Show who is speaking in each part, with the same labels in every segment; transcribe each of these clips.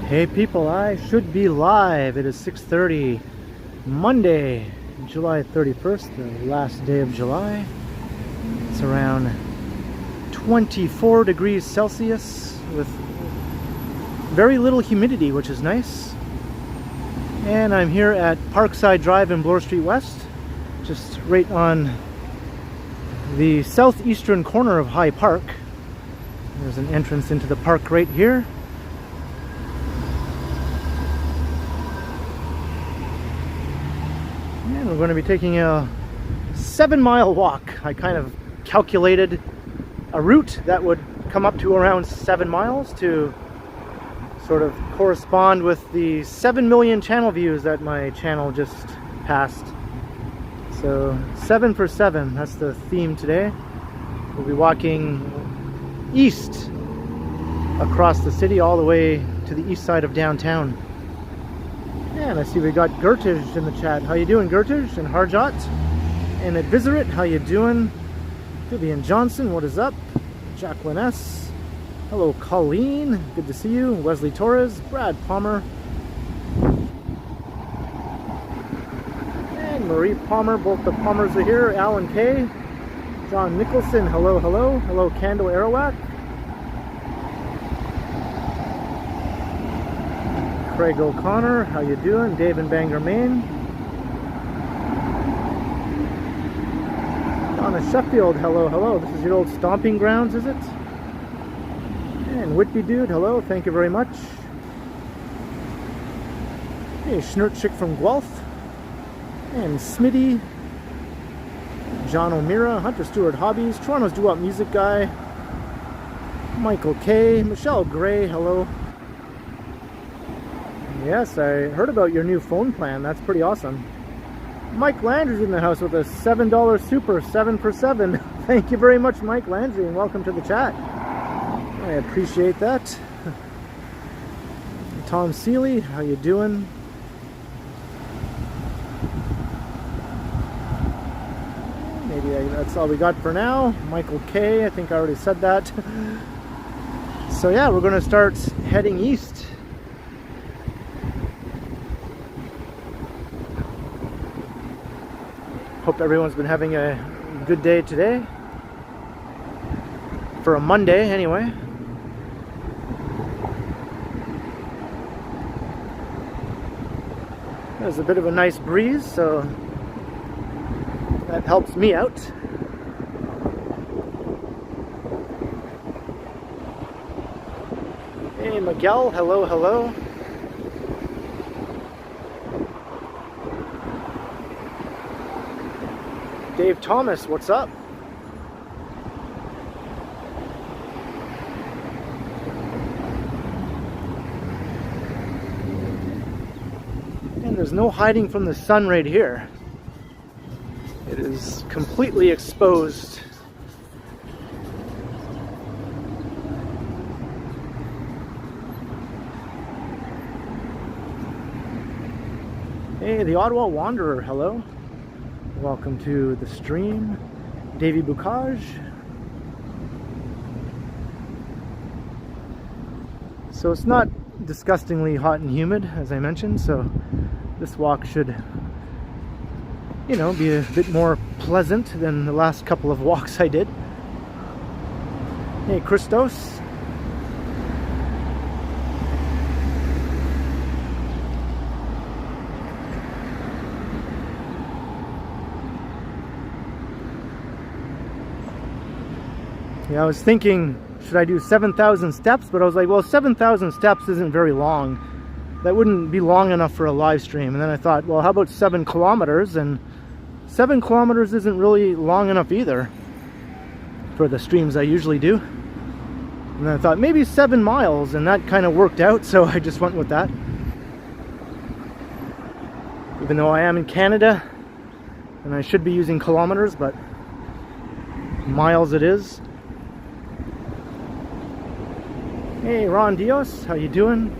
Speaker 1: Hey people, I should be live. It is 6:30, Monday, July 31st, the last day of July. It's around 24 degrees Celsius with very little humidity, which is nice. And I'm here at Parkside Drive in Bloor Street West, just right on the southeastern corner of High Park. There's an entrance into the park right here. And we're going to be taking a 7-mile walk. I kind of calculated a route that would come up to around 7 miles to sort of correspond with the 7 million channel views that my channel just passed. So 7 for 7, that's the theme today. We'll be walking east across the city all the way to the east side of downtown. And I see we got Gertij in the chat. How you doing, Gertij? And Harjot? And at Visit, how you doing? Vivian Johnson, what is up? Jacqueline S. Hello, Colleen. Good to see you. Wesley Torres. Brad Palmer. And Marie Palmer. Both the Palmers are here. Alan K. John Nicholson. Hello, hello. Hello, Candle Arawak. Craig O'Connor, how you doing? Dave in Bangor, Maine. Donna Sheffield, hello, hello. This is your old stomping grounds, is it? And Whitby Dude, hello, thank you very much. Hey, Schnurt Chick from Guelph. And Smitty. John O'Meara, Hunter Stewart Hobbies, Toronto's Doo-Wop Music Guy. Michael K. Michelle Gray, hello. Yes, I heard about your new phone plan. That's pretty awesome. Mike Landry's in the house with a $7 super, 7 for 7. Thank you very much, Mike Landry, and welcome to the chat. I appreciate that. Tom Seeley, how you doing? Maybe that's all we got for now. Michael K, I think I already said that. So yeah, we're going to start heading east. Hope everyone's been having a good day today. For a Monday, anyway. There's a bit of a nice breeze, so that helps me out. Hey, Miguel, hello, hello. Dave Thomas, what's up? And there's no hiding from the sun right here. It is completely exposed. Hey, the Ottawa Wanderer, hello. Welcome to the stream, Davy Bukaj. So it's not disgustingly hot and humid, as I mentioned, so this walk should, you know, be a bit more pleasant than the last couple of walks I did. Hey, Christos. Yeah, I was thinking, should I do 7,000 steps? But I was like, well, 7,000 steps isn't very long. That wouldn't be long enough for a live stream. And then I thought, well, how about 7 kilometers? And 7 kilometers isn't really long enough either for the streams I usually do. And then I thought, maybe 7 miles, and that kind of worked out, so I just went with that. Even though I am in Canada, and I should be using kilometers, but miles it is. Hey, Ron Dios, how you doing?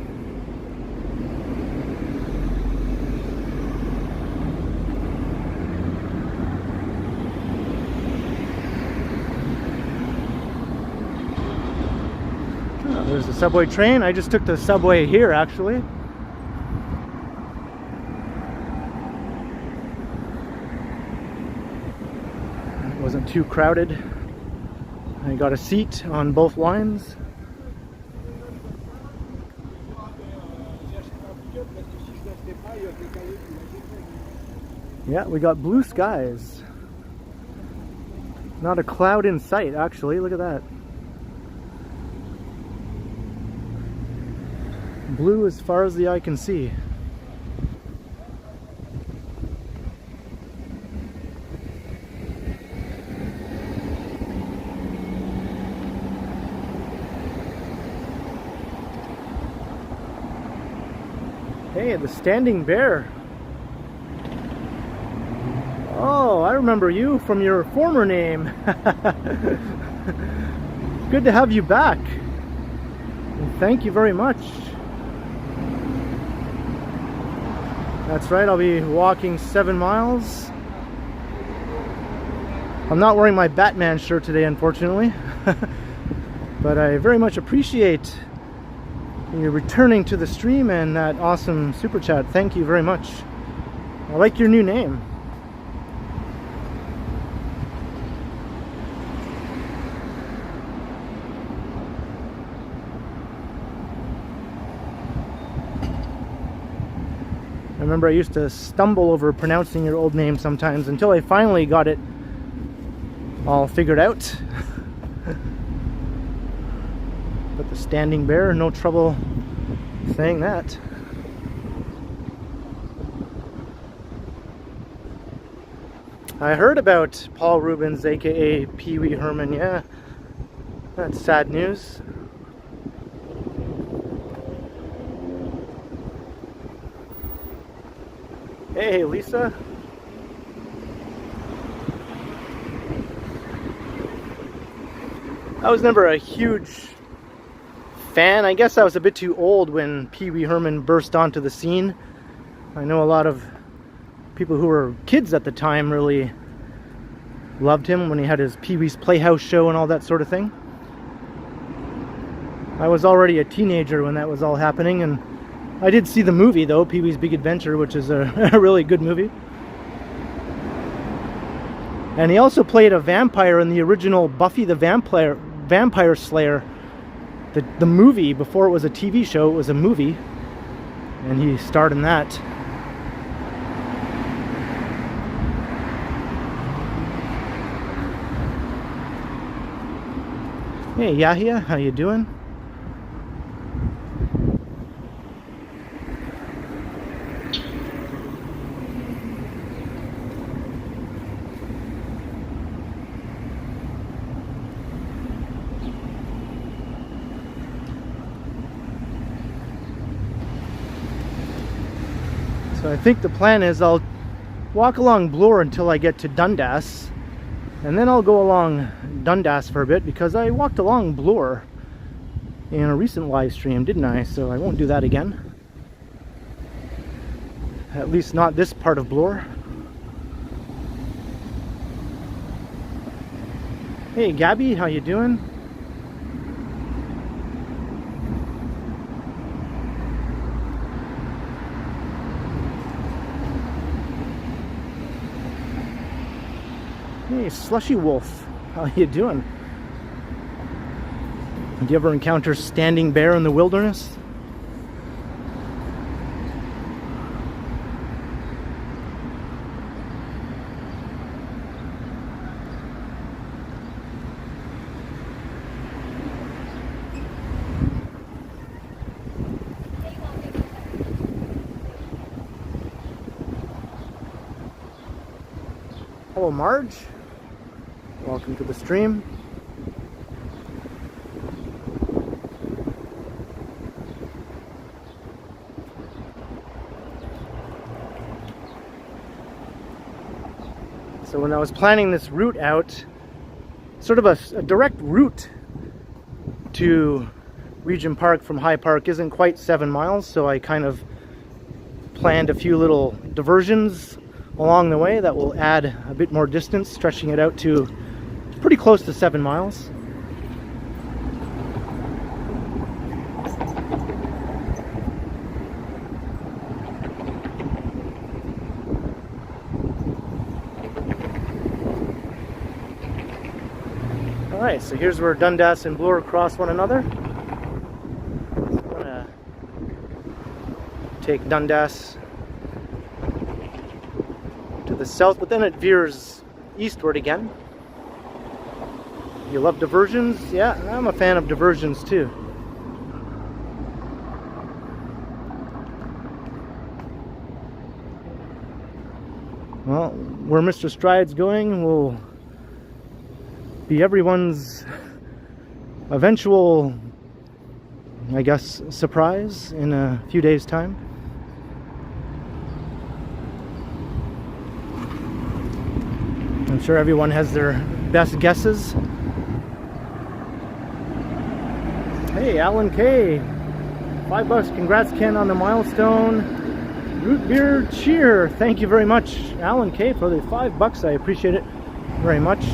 Speaker 1: Oh, there's the subway train. I just took the subway here actually. It wasn't too crowded. I got a seat on both lines. Yeah, we got blue skies. Not a cloud in sight, actually. Look at that. Blue as far as the eye can see. Hey, the standing bear. Oh, I remember you from your former name. Good to have you back. And thank you very much. That's right, I'll be walking 7 miles. I'm not wearing my Batman shirt today, unfortunately. But I very much appreciate you returning to the stream and that awesome super chat. Thank you very much. I like your new name. I remember I used to stumble over pronouncing your old name sometimes until I finally got it all figured out. But the standing bear, no trouble saying that. I heard about Paul Rubens, aka Pee Wee Herman. Yeah, that's sad news. Hey, Lisa. I was never a huge fan. I guess I was a bit too old when Pee Wee Herman burst onto the scene. I know a lot of people who were kids at the time really loved him when he had his Pee Wee's Playhouse show and all that sort of thing. I was already a teenager when that was all happening, and I did see the movie though, Pee Wee's Big Adventure, which is a really good movie. And he also played a vampire in the original Buffy the Vampire Slayer. The movie, before it was a TV show, it was a movie. And he starred in that. Hey Yahya, how you doing? So I think the plan is I'll walk along Bloor until I get to Dundas, and then I'll go along Dundas for a bit, because I walked along Bloor in a recent live stream, didn't I? So I won't do that again. At least not this part of Bloor. Hey Gabby, how you doing? Hey, Slushy Wolf, how you doing? Did you ever encounter standing bear in the wilderness? Hello, Marge. Welcome to the stream. So when I was planning this route out, sort of a direct route to Regent Park from High Park isn't quite 7 miles, so I kind of planned a few little diversions along the way that will add a bit more distance, stretching it out to pretty close to 7 miles. Alright, so here's where Dundas and Bloor cross one another. I'm gonna take Dundas to the south, but then it veers eastward again. You love diversions? Yeah, I'm a fan of diversions too. Well, where Mr. Stride's going will be everyone's eventual, I guess, surprise in a few days' time. I'm sure everyone has their best guesses. Hey, Alan K. $5. Congrats, Ken, on the milestone. Root beer cheer. Thank you very much, Alan K, for the $5. I appreciate it very much.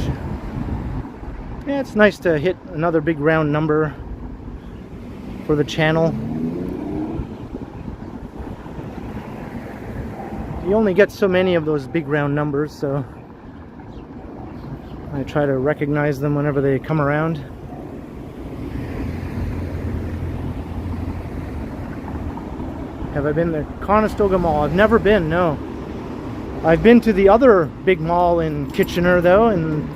Speaker 1: Yeah, it's nice to hit another big round number for the channel. You only get so many of those big round numbers, so I try to recognize them whenever they come around. Have I been to Conestoga Mall? I've never been, no. I've been to the other big mall in Kitchener though, and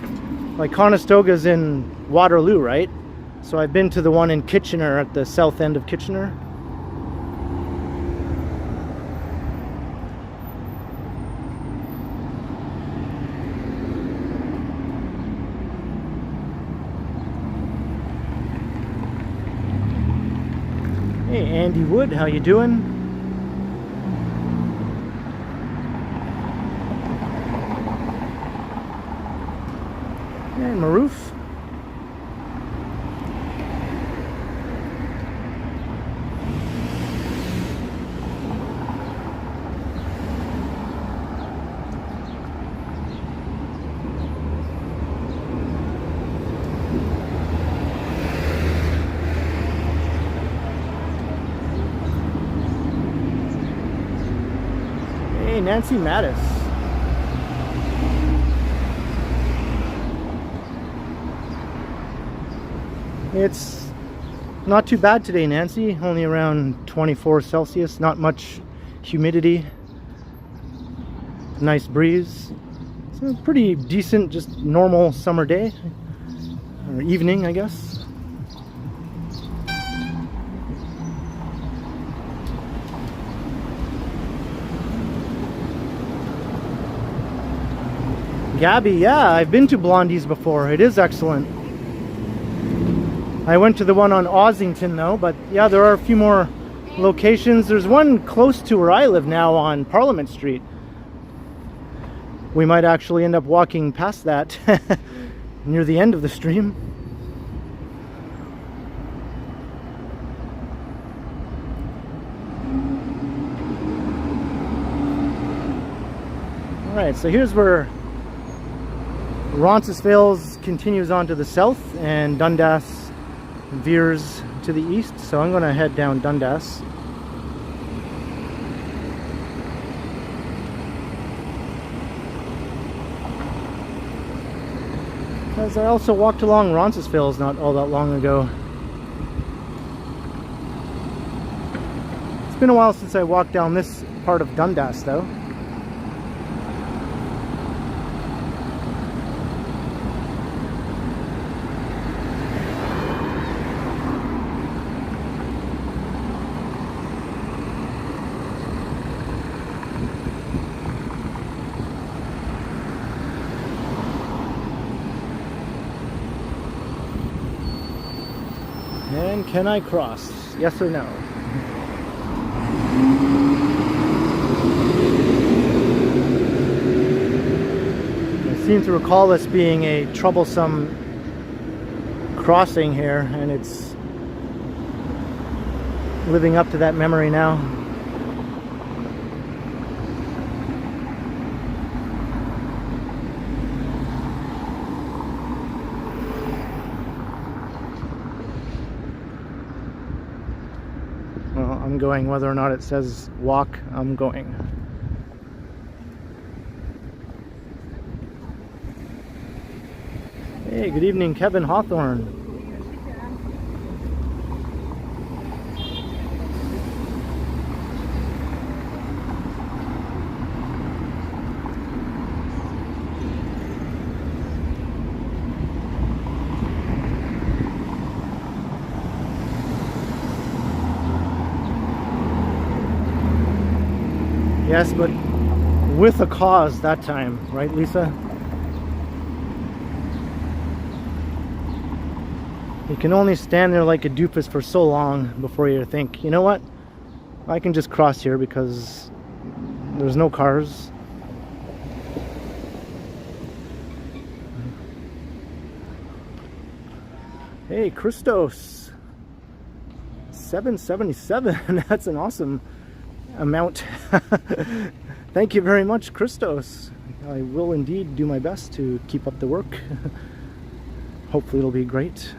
Speaker 1: like Conestoga's in Waterloo, right? So I've been to the one in Kitchener at the south end of Kitchener. Hey, Andy Wood, how you doing? And Maroof. Hey, Nancy Mattis. It's not too bad today, Nancy. Only around 24 Celsius, not much humidity. Nice breeze. It's a pretty decent, just normal summer day. Or evening, I guess. Gabby, yeah, I've been to Blondie's before. It is excellent. I went to the one on Ossington though, but yeah, there are a few more locations. There's one close to where I live now on Parliament Street. We might actually end up walking past that near the end of the stream. Alright, so here's where Roncesvalles continues on to the south and Dundas veers to the east, so I'm going to head down Dundas. As I also walked along Roncesvalles not all that long ago. It's been a while since I walked down this part of Dundas though. And can I cross? Yes or no? I seem to recall this being a troublesome crossing here, and it's living up to that memory now. I'm going whether or not it says walk, I'm going. Hey, good evening, Kevin Hawthorne. Yes, but with a cause that time, right, Lisa? You can only stand there like a doofus for so long before you think, you know what? I can just cross here because there's no cars. Hey, Christos. 777. That's an awesome amount. Thank you very much, Christos. I will indeed do my best to keep up the work. Hopefully it'll be great.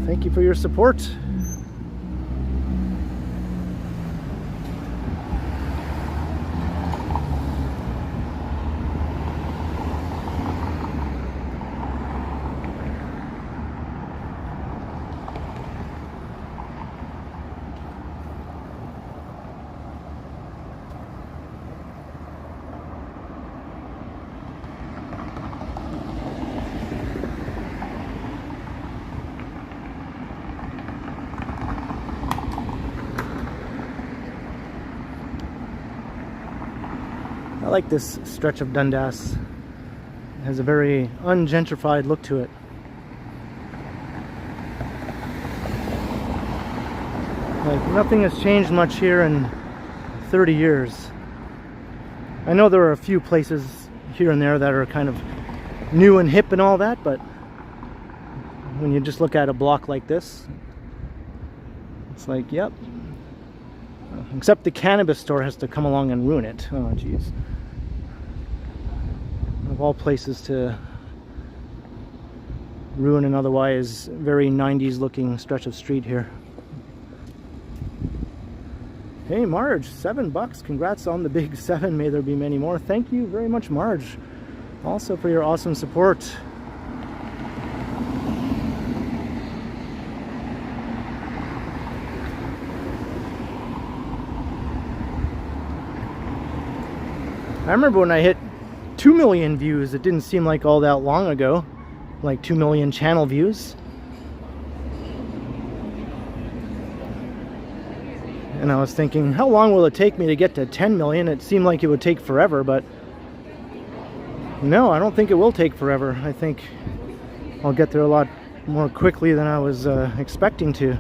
Speaker 1: Thank you for your support. I like this stretch of Dundas. It has a very ungentrified look to it. Like, nothing has changed much here in 30 years. I know there are a few places here and there that are kind of new and hip and all that, but when you just look at a block like this, it's like, yep. Except the cannabis store has to come along and ruin it. Oh, jeez. Of all places to ruin an otherwise very 90s looking stretch of street here. Hey Marge, $7. Congrats on the big 7. May there be many more. Thank you very much, Marge. Also for your awesome support. I remember when I hit 2 million views, it didn't seem like all that long ago. Like 2 million channel views. And I was thinking, how long will it take me to get to 10 million? It seemed like it would take forever, but no, I don't think it will take forever. I think I'll get there a lot more quickly than I was expecting to.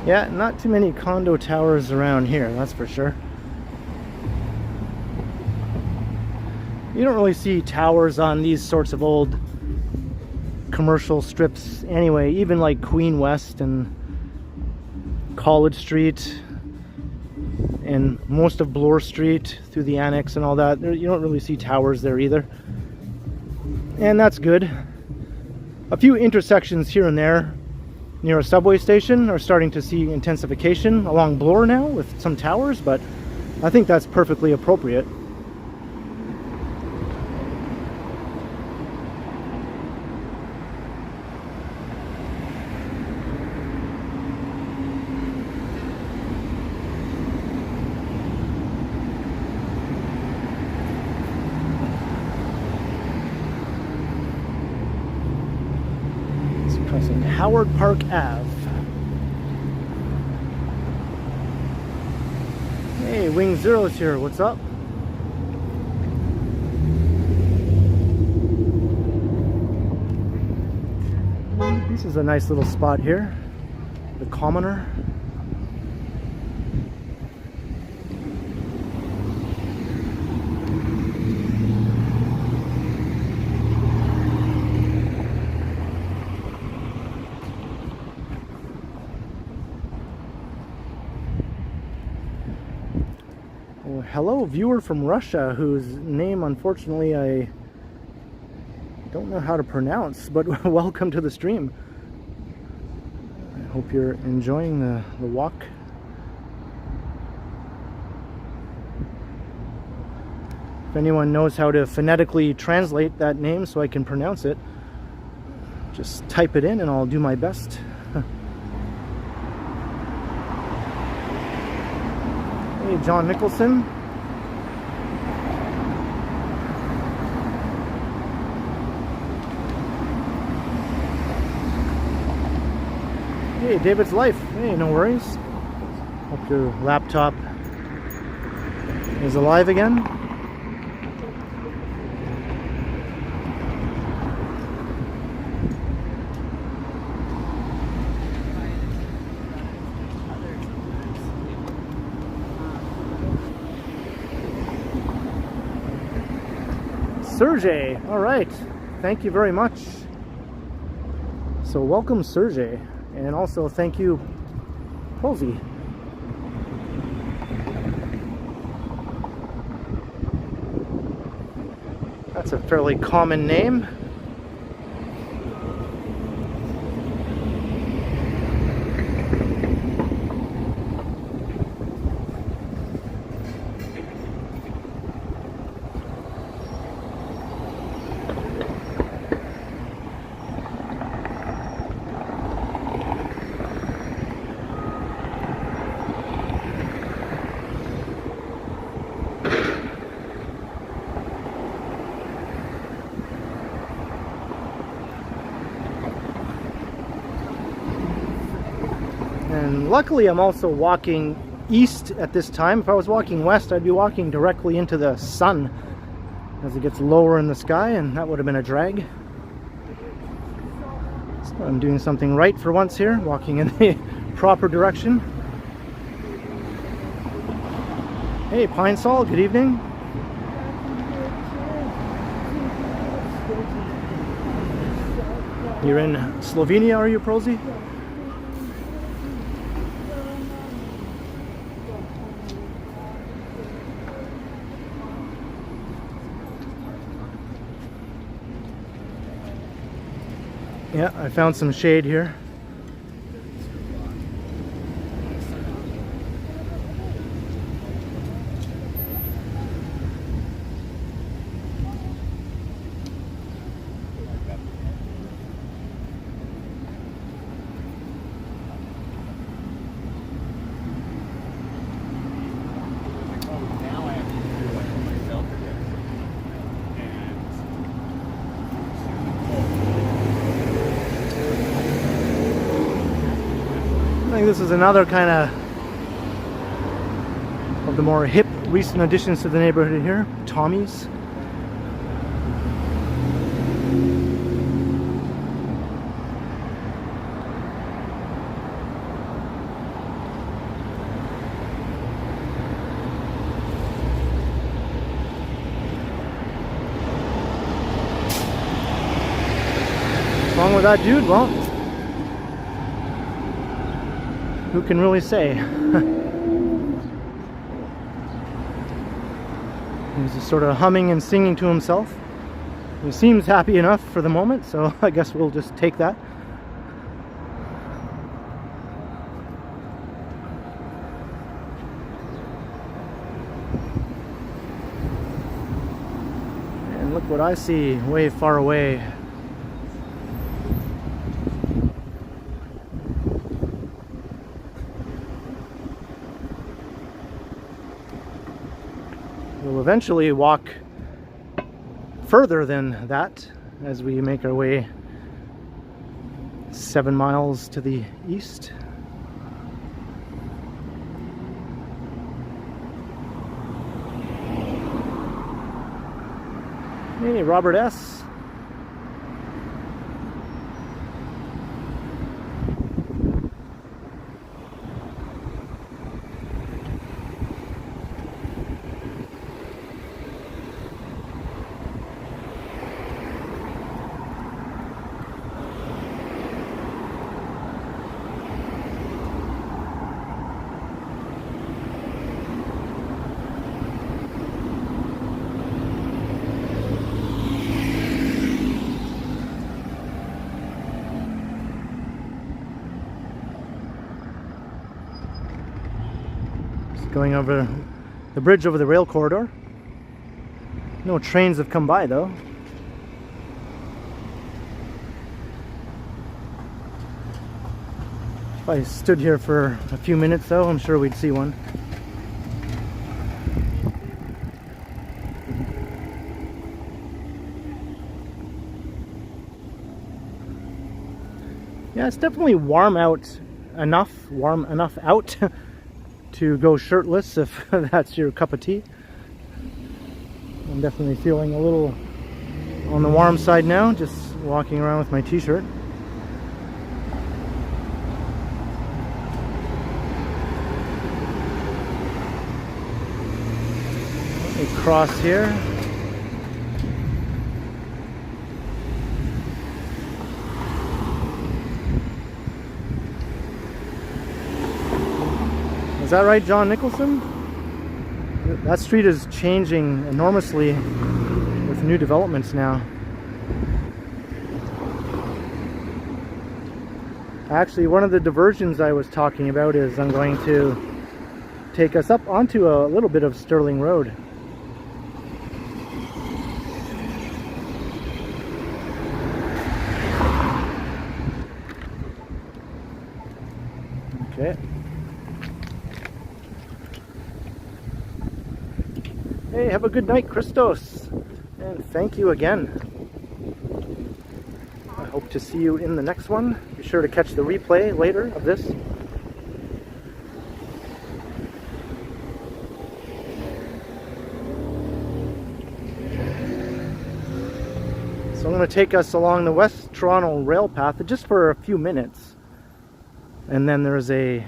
Speaker 1: Yeah, not too many condo towers around here, that's for sure. You don't really see towers on these sorts of old commercial strips anyway, even like Queen West and College Street and most of Bloor Street through the annex and all that. You don't really see towers there either. And that's good. A few intersections here and there near a subway station are starting to see intensification along Bloor now with some towers, but I think that's perfectly appropriate. Crossing Howard Park Ave. Hey, Wing Zero's here. What's up? This is a nice little spot here. The Commoner. Well, hello, viewer from Russia, whose name unfortunately I don't know how to pronounce, but welcome to the stream. I hope you're enjoying the walk. If anyone knows how to phonetically translate that name so I can pronounce it, just type it in and I'll do my best. Hey, John Nicholson. Hey, David's Life. Hey, no worries. Hope your laptop is alive again. Sergey, all right, thank you very much. So welcome, Sergey, and also thank you, Posey. That's a fairly common name. And luckily I'm also walking east at this time. If I was walking west, I'd be walking directly into the sun as it gets lower in the sky, and that would have been a drag. So I'm doing something right for once here, walking in the proper direction. Hey, Pine Sol, good evening. You're in Slovenia, are you, Prosy? Yeah, I found some shade here. I think this is another kind of the more hip recent additions to the neighborhood here, Tommy's. What's wrong with that dude? Well, who can really say? He's just sort of humming and singing to himself. He seems happy enough for the moment, so I guess we'll just take that. And look what I see way far away. We'll eventually walk further than that as we make our way 7 miles to the east. Hey, Robert S. Just going over the bridge over the rail corridor. No trains have come by though. If I stood here for a few minutes though, I'm sure we'd see one. Yeah, it's definitely warm enough out to go shirtless if that's your cup of tea. I'm definitely feeling a little on the warm side now, just walking around with my t-shirt. Let me cross here. Is that right, John Nicholson? That street is changing enormously with new developments now. Actually, one of the diversions I was talking about is I'm going to take us up onto a little bit of Stirling Road. Okay. Hey, have a good night, Christos, and thank you again. I hope to see you in the next one. Be sure to catch the replay later of this. So I'm going to take us along the West Toronto rail path just for a few minutes, and then there's a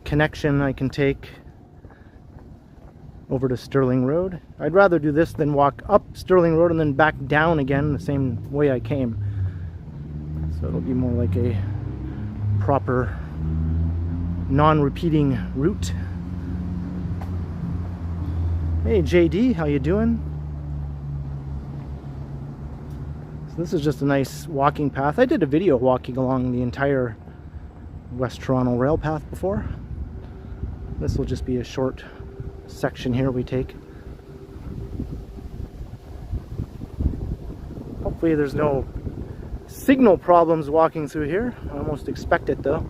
Speaker 1: connection I can take over to Stirling Road. I'd rather do this than walk up Stirling Road and then back down again the same way I came. So it'll be more like a proper non-repeating route. Hey JD, how you doing? So this is just a nice walking path. I did a video walking along the entire West Toronto rail path before. This will just be a short section here we take. Hopefully there's no signal problems walking through here. I almost expect it though.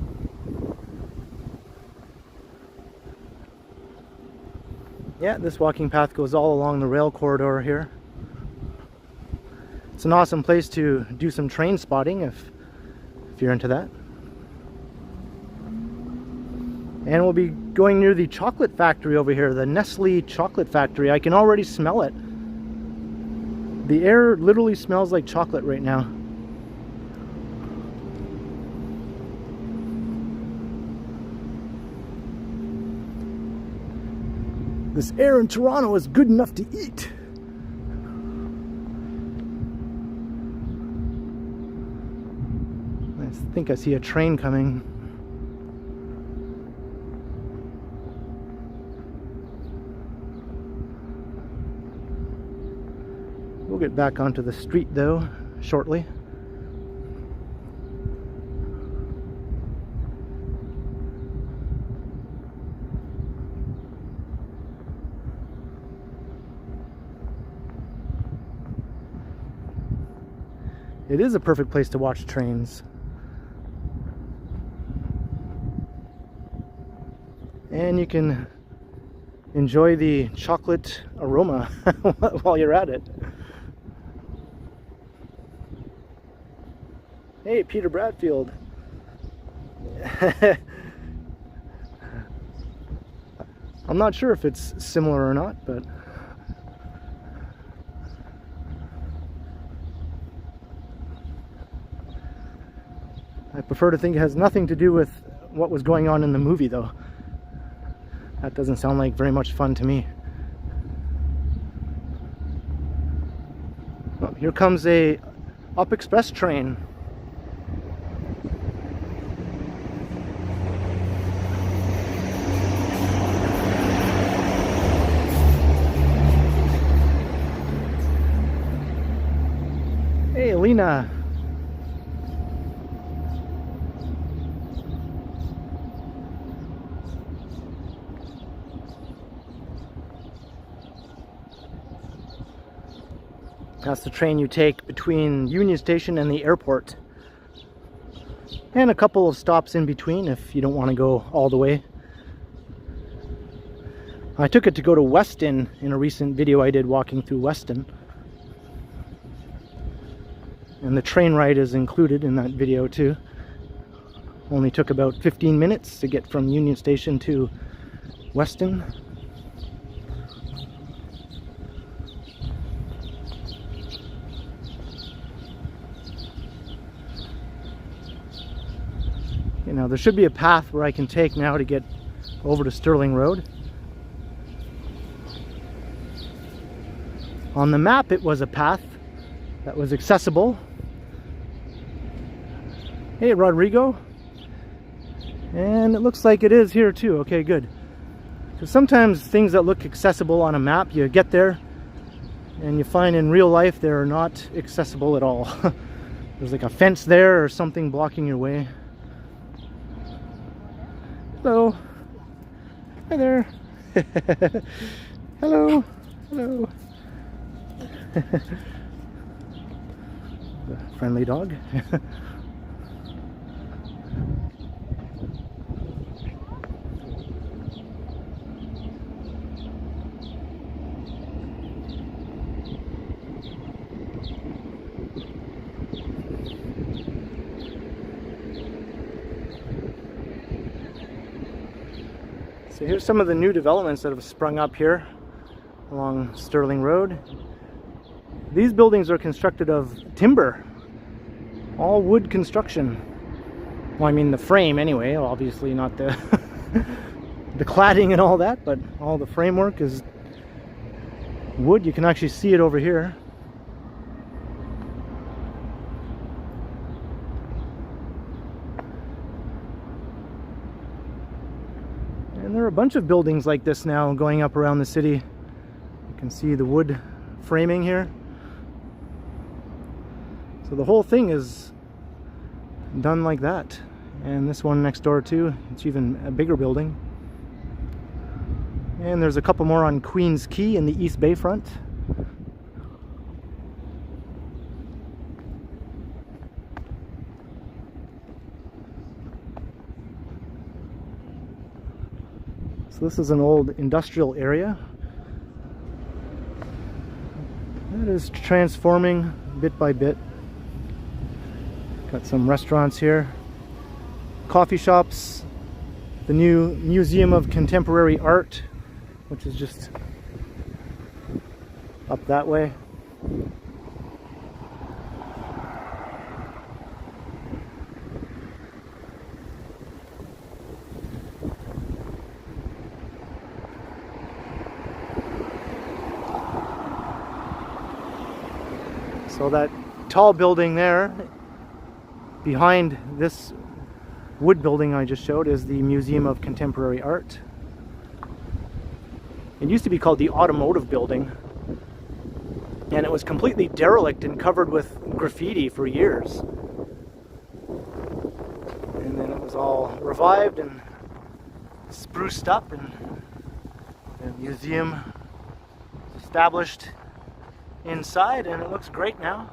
Speaker 1: Yeah, this walking path goes all along the rail corridor here. It's an awesome place to do some train spotting if you're into that. And we'll be going near the chocolate factory over here, the Nestle chocolate factory. I can already smell it. The air literally smells like chocolate right now. This air in Toronto is good enough to eat. I think I see a train coming. We'll get back onto the street though shortly. It is a perfect place to watch trains. And you can enjoy the chocolate aroma while you're at it. Hey, Peter Bradfield. I'm not sure if it's similar or not, but I prefer to think it has nothing to do with what was going on in the movie, though. That doesn't sound like very much fun to me. Oh, here comes a Up Express train. Hey, Lena. That's the train you take between Union Station and the airport. And a couple of stops in between if you don't want to go all the way. I took it to go to Weston in a recent video I did walking through Weston. And the train ride is included in that video too. Only took about 15 minutes to get from Union Station to Weston. You know, there should be a path where I can take now to get over to Stirling Road. On the map it was a path that was accessible. Hey Rodrigo. And it looks like it is here too. Okay, good. Because sometimes things that look accessible on a map, you get there and you find in real life they're not accessible at all. There's like a fence there or something blocking your way. Hello. Hi there. Hello. Hello. The friendly dog. So here's some of the new developments that have sprung up here along Stirling Road. These buildings are constructed of timber, all wood construction. Well, I mean the frame anyway, obviously not the the cladding and all that, but all the framework is wood. You can actually see it over here. And there are a bunch of buildings like this now going up around the city. You can see the wood framing here. So the whole thing is done like that. And this one next door too, it's even a bigger building. And there's a couple more on Queen's Quay in the East Bay front. So this is an old industrial area that is transforming bit by bit. Got some restaurants here, coffee shops, the new Museum of Contemporary Art, which is just up that way. So that tall building there behind this wood building I just showed is the Museum of Contemporary Art. It used to be called the Automotive Building, and it was completely derelict and covered with graffiti for years. And then it was all revived and spruced up, and the museum established inside, and it looks great now.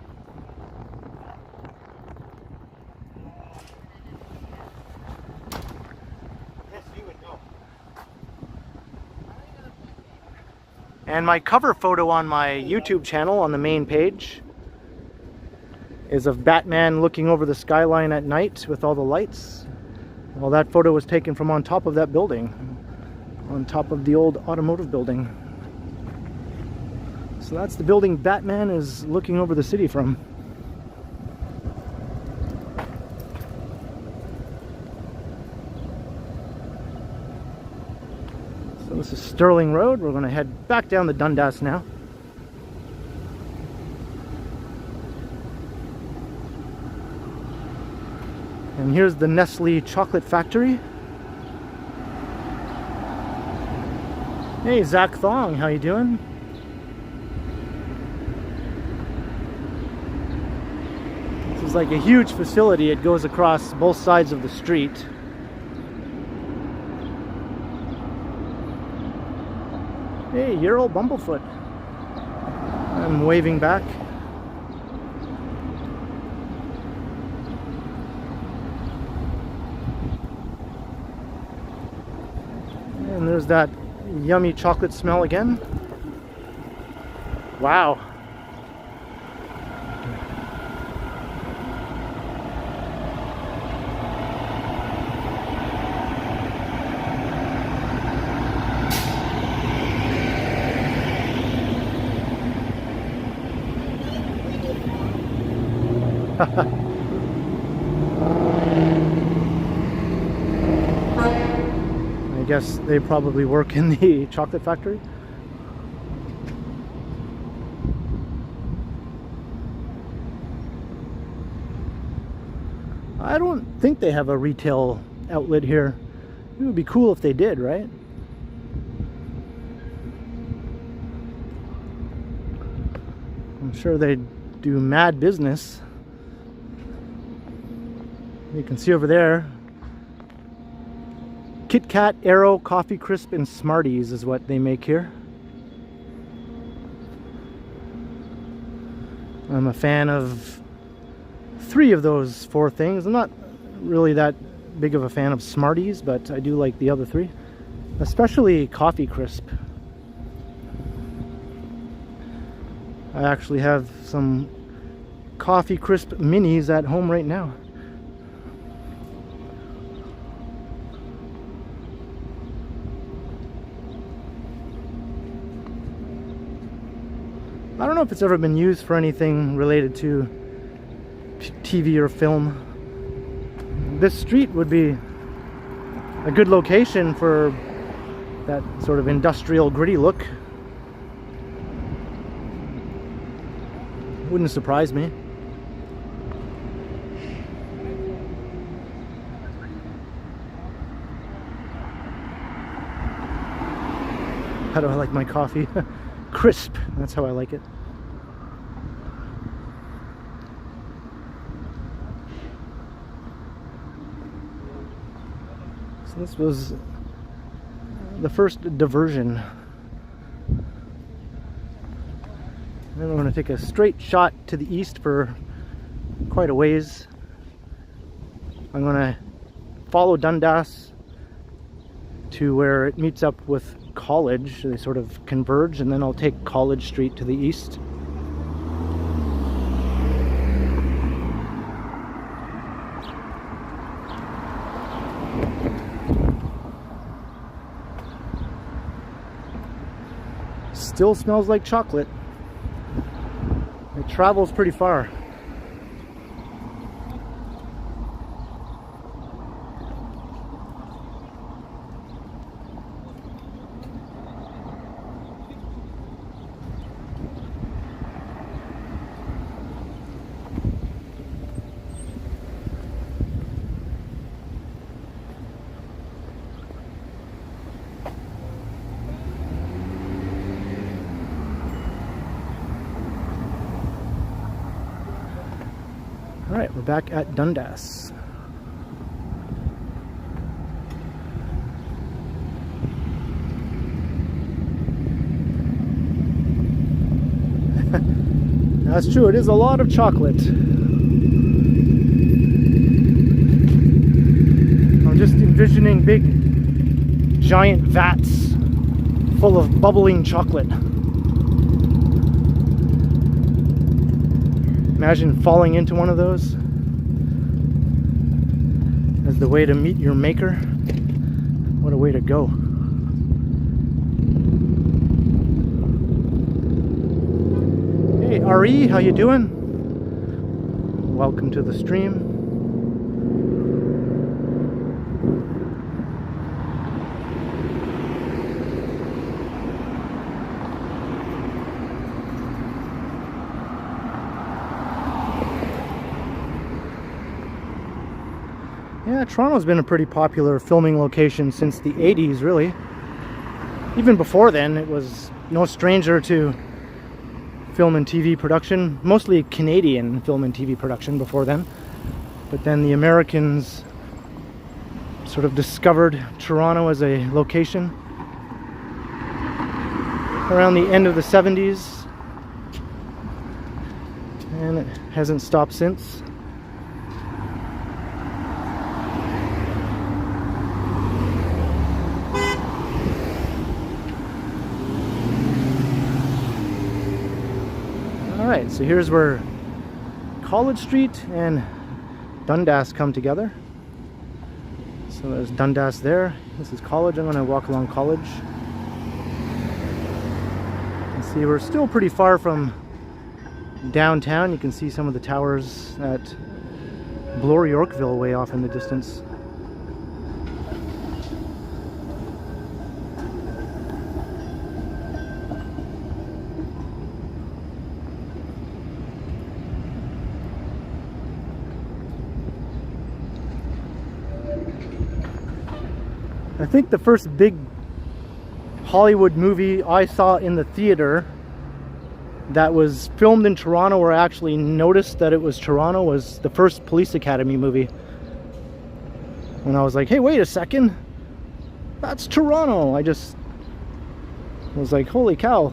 Speaker 1: And my cover photo on my YouTube channel on the main page is of Batman looking over the skyline at night with all the lights. Well, that photo was taken from on top of that building, on top of the old automotive building. So that's the building Batman is looking over the city from. So this is Stirling Road. We're going to head back down the Dundas now. And here's the Nestle chocolate factory. Hey, Zach Thong, how you doing? This is like a huge facility. It goes across both sides of the street. Hey, you're old Bumblefoot. I'm waving back. And there's that yummy chocolate smell again. Wow. I guess they probably work in the chocolate factory. I don't think they have a retail outlet here. It would be cool if they did, right? I'm sure they'd do mad business. You can see over there, Kit Kat, Aero, Coffee Crisp, and Smarties is what they make here. I'm a fan of 3 of those 4 things. I'm not really that big of a fan of Smarties, but I do like the other 3, especially Coffee Crisp. I actually have some Coffee Crisp minis at home right now. I don't know if it's ever been used for anything related to TV or film. This street would be a good location for that sort of industrial gritty look. Wouldn't surprise me. How do I like my coffee? Crisp, that's how I like it. So this was the first diversion. Then we're going to take a straight shot to the east for quite a ways. I'm going to follow Dundas to where it meets up with College. They sort of converge, and then I'll take College Street to the east. Still smells like chocolate. It travels pretty far. Alright, we're back at Dundas. That's true, it is a lot of chocolate. I'm just envisioning big, giant vats full of bubbling chocolate. Imagine falling into one of those as the way to meet your maker. What a way to go. Hey RE, how you doing? Welcome to the stream. Yeah, Toronto's been a pretty popular filming location since the 80s, really. Even before then, it was no stranger to film and TV production, mostly Canadian film and TV production before then. But then the Americans sort of discovered Toronto as a location around the end of the 70s, and it hasn't stopped since. Alright, so here's where College Street and Dundas come together. So there's Dundas there. This is College. I'm going to walk along College. You can see we're still pretty far from downtown. You can see some of the towers at Bloor Yorkville way off in the distance. I think the first big Hollywood movie I saw in the theater that was filmed in Toronto, where I actually noticed that it was Toronto, was the first Police Academy movie. When I was like, hey, wait a second, that's Toronto. I just was like, holy cow.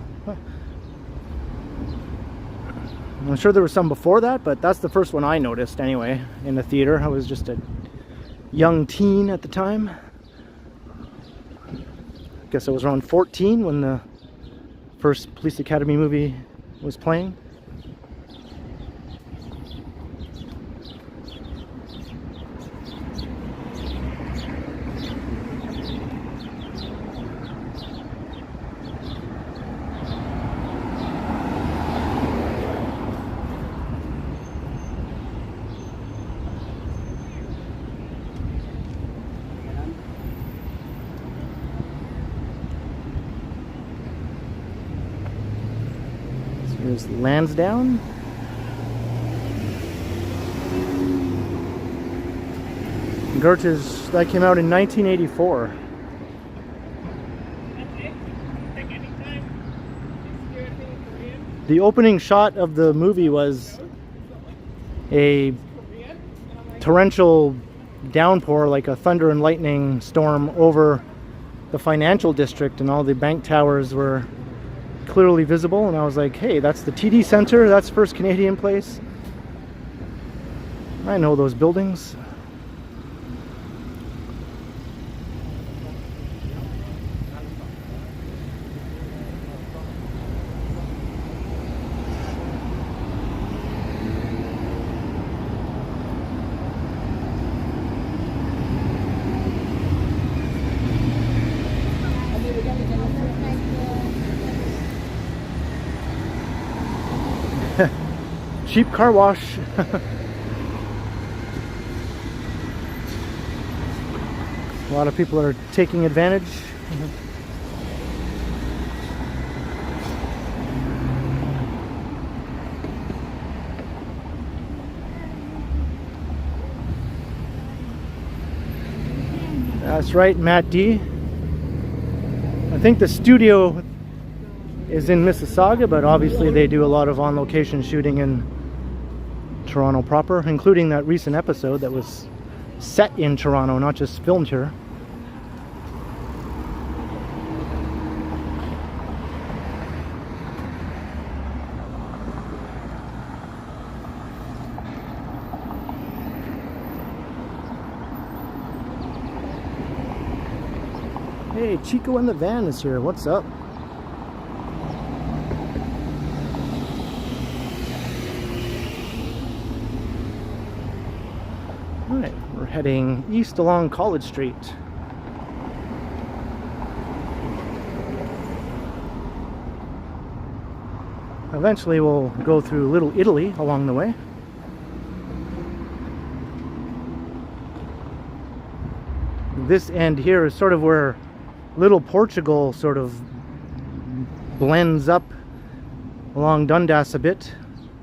Speaker 1: I'm sure there was some before that, but that's the first one I noticed anyway in the theater. I was just a young teen at the time. I guess I was around 14 when the first Police Academy movie was playing. Here's Lansdowne. Goethe's, that came out in 1984. The opening shot of the movie was a torrential downpour, like a thunder and lightning storm over the financial district, and all the bank towers were clearly visible, and I was like, hey, that's the TD Centre, that's First Canadian Place. I know those buildings. Cheap car wash. A lot of people are taking advantage. That's right, Matt D. I think the studio is in Mississauga, but obviously they do a lot of on-location shooting in Toronto proper, including that recent episode that was set in Toronto, not just filmed here. Hey, Chico in the van is here. What's up? Alright, we're heading east along College Street. Eventually we'll go through Little Italy along the way. This end here is sort of where Little Portugal sort of blends up along Dundas a bit.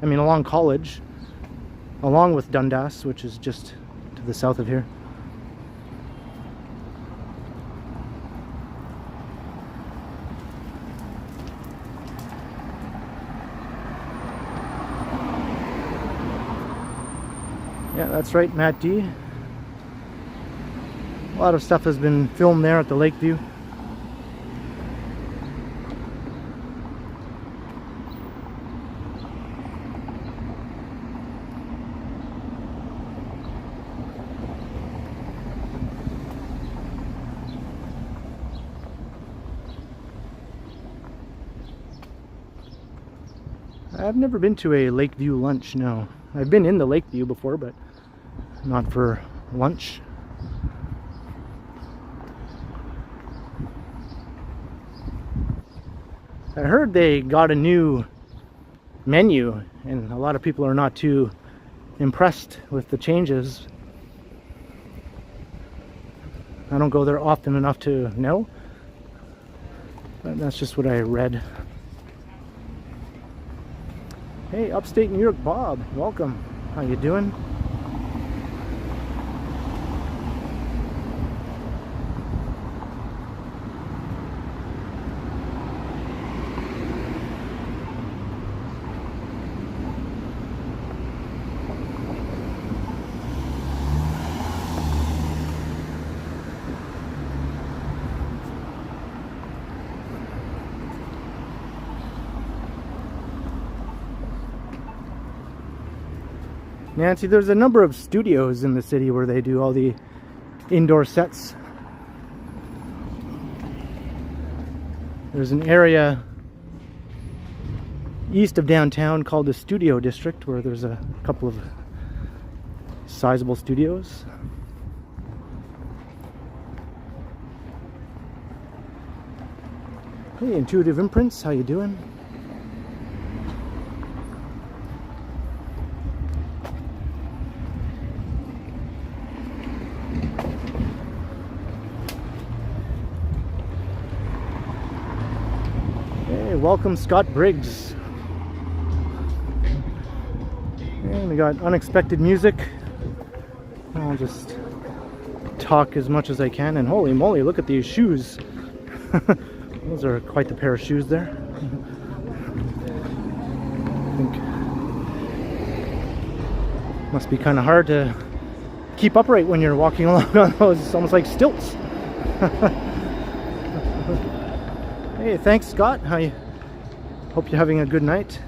Speaker 1: I mean along College, along with Dundas, which is just to the south of here. Yeah, that's right, Matt D. A lot of stuff has been filmed there at the Lakeview. I've never been to a Lakeview lunch, no. I've been in the Lakeview before, but not for lunch. I heard they got a new menu, and a lot of people are not too impressed with the changes. I don't go there often enough to know, but that's just what I read. Hey, upstate New York Bob, welcome. How you doing? Nancy, there's a number of studios in the city where they do all the indoor sets. There's an area east of downtown called the Studio District where there's a couple of sizable studios. Hey, Intuitive Imprints, how you doing? Welcome Scott Briggs. And we got unexpected music. I'll just talk as much as I can, and holy moly, look at these shoes. Those are quite the pair of shoes there. I think must be kind of hard to keep upright when you're walking along on those. It's almost like stilts. Hey, thanks Scott. How you? Hope you're having a good night.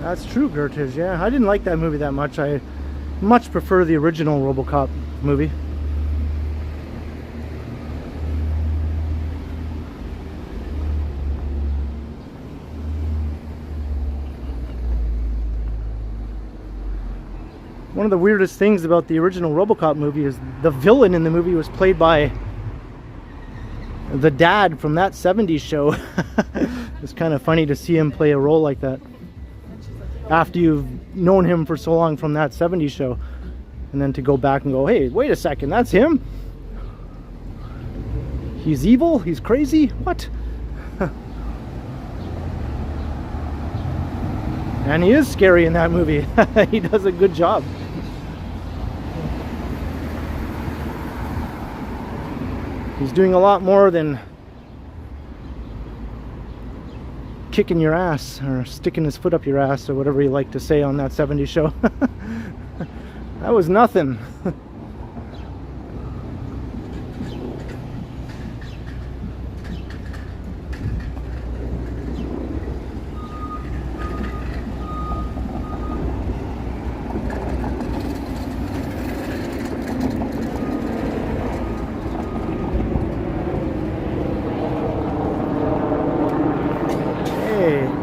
Speaker 1: That's true, Gertish, yeah. I didn't like that movie that much. I much prefer the original RoboCop movie. One of the weirdest things about the original RoboCop movie is the villain in the movie was played by the dad from that 70s show. It's kind of funny to see him play a role like that after you've known him for so long from that 70s show, and then to go back and go, hey, wait a second, that's him? He's evil? He's crazy? What? And he is scary in that movie. He does a good job. He's doing a lot more than kicking your ass or sticking his foot up your ass or whatever you like to say on that 70s show. That was nothing.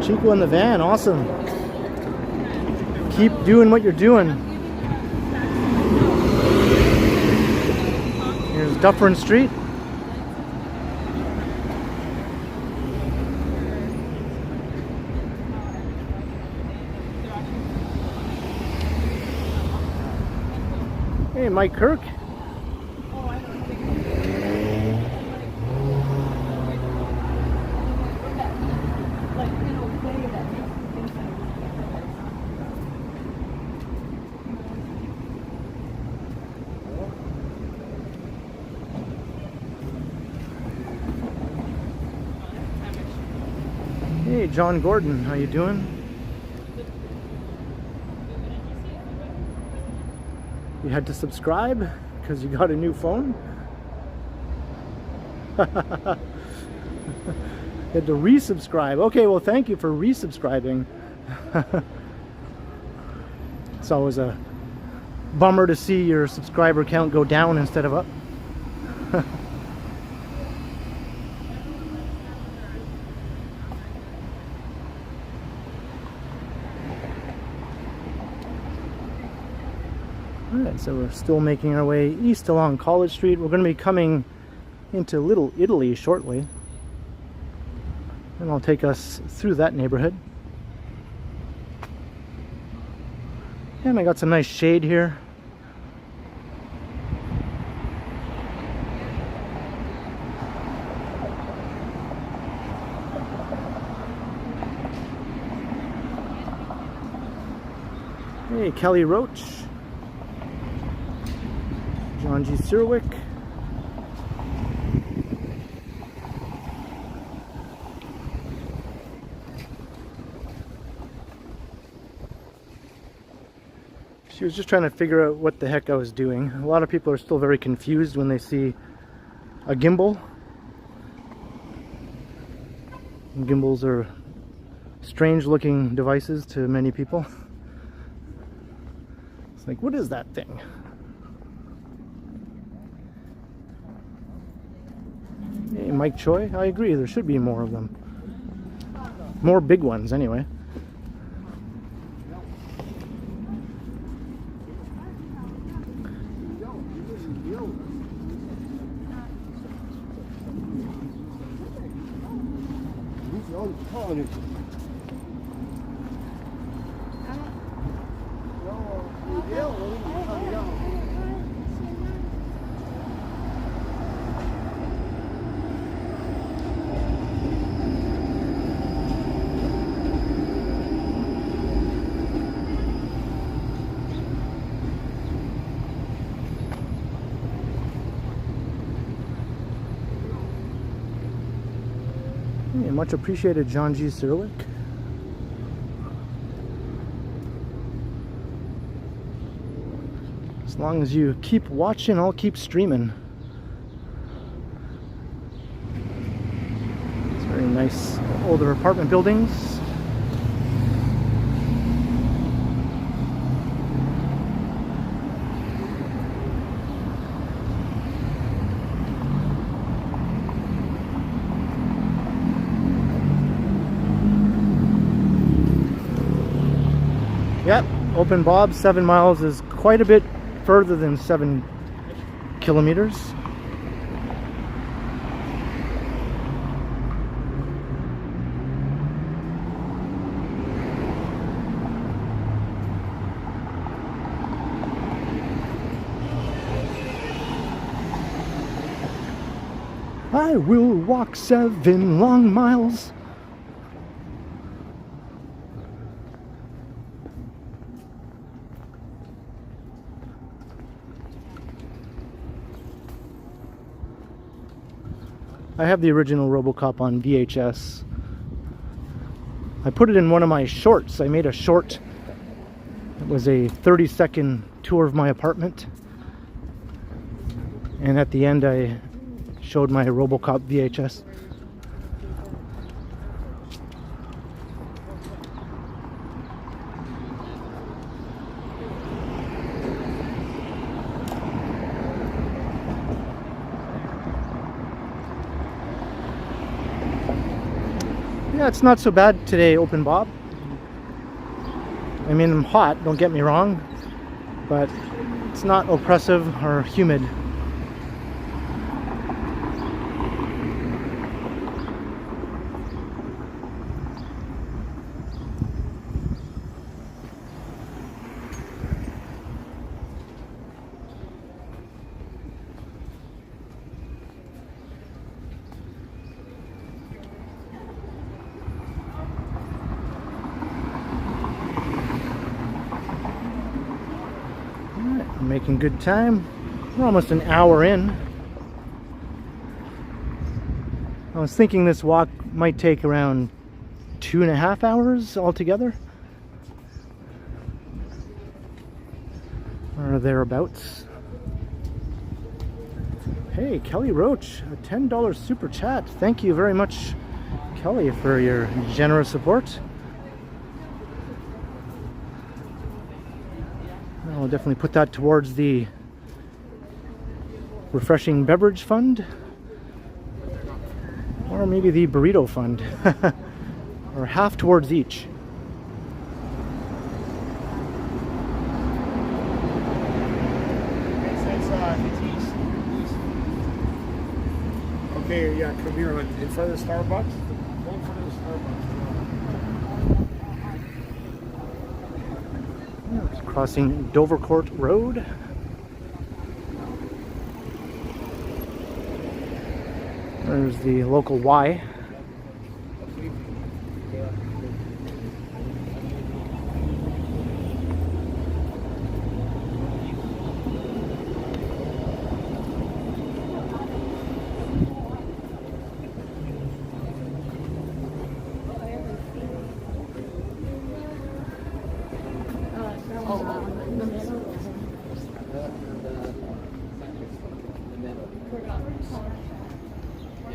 Speaker 1: Chico in the van, awesome. Keep doing what you're doing. Here's Dufferin Street. Hey, Mike Kirk. Hey, John Gordon, how you doing? You had to subscribe because you got a new phone? You had to resubscribe. Okay, well, thank you for resubscribing. It's always a bummer to see your subscriber count go down instead of up. Alright, so we're still making our way east along College Street. We're going to be coming into Little Italy shortly. And I'll take us through that neighborhood. And I got some nice shade here. Hey, Kelly Roach. John G. Sirwick. She was just trying to figure out what the heck I was doing. A lot of people are still very confused when they see a gimbal. And gimbals are strange looking devices to many people. It's like, what is that thing? Hey, Mike Choi, I agree, there should be more of them. More big ones, anyway. Hey, much appreciated, John G. Sirwick. As long as you keep watching, I'll keep streaming. It's very nice older apartment buildings. Yep, Open Bob, 7 miles is quite a bit further than 7 kilometers. I will walk 7 long miles. I have the original RoboCop on VHS. I put it in one of my shorts. I made a short. It was a 30-second tour of my apartment. And at the end I showed my RoboCop VHS. Yeah, it's not so bad today, Open Bob. I mean, I'm hot, don't get me wrong, but it's not oppressive or humid. Making good time. We're almost an hour in. I was thinking this walk might take around 2.5 hours altogether, or thereabouts. Hey, Kelly Roach, a $10 super chat. Thank you very much, Kelly, for your generous support. I'll definitely put that towards the refreshing beverage fund, or maybe the burrito fund, or half towards each.
Speaker 2: Okay, yeah, come here in front of the Starbucks. Go in front of the Starbucks.
Speaker 1: Just crossing Dovercourt Road. There's the local Y.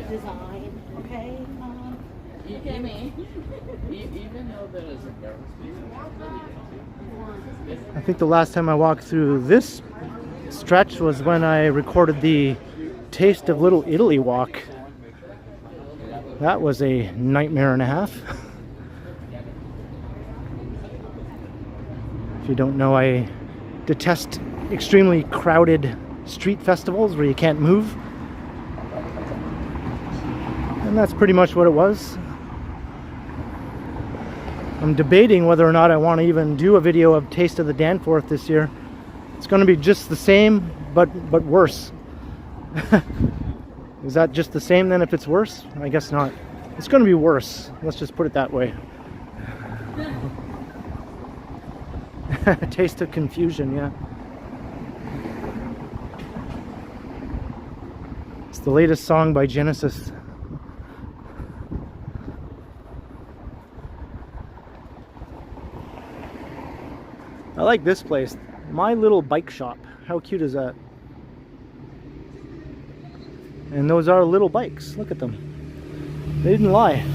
Speaker 3: Design, okay?
Speaker 4: Even though that is
Speaker 1: I think the last time I walked through this stretch was when I recorded the Taste of Little Italy walk. That was a nightmare and a half. If you don't know, I detest extremely crowded street festivals where you can't move. And that's pretty much what it was. I'm debating whether or not I want to even do a video of Taste of the Danforth this year. It's going to be just the same, but worse. Is that just the same then if it's worse? I guess not. It's going to be worse. Let's just put it that way. Taste of confusion, yeah. It's the latest song by Genesis. I like this place. My Little Bike Shop. How cute is that? And those are little bikes. Look at them. They didn't lie.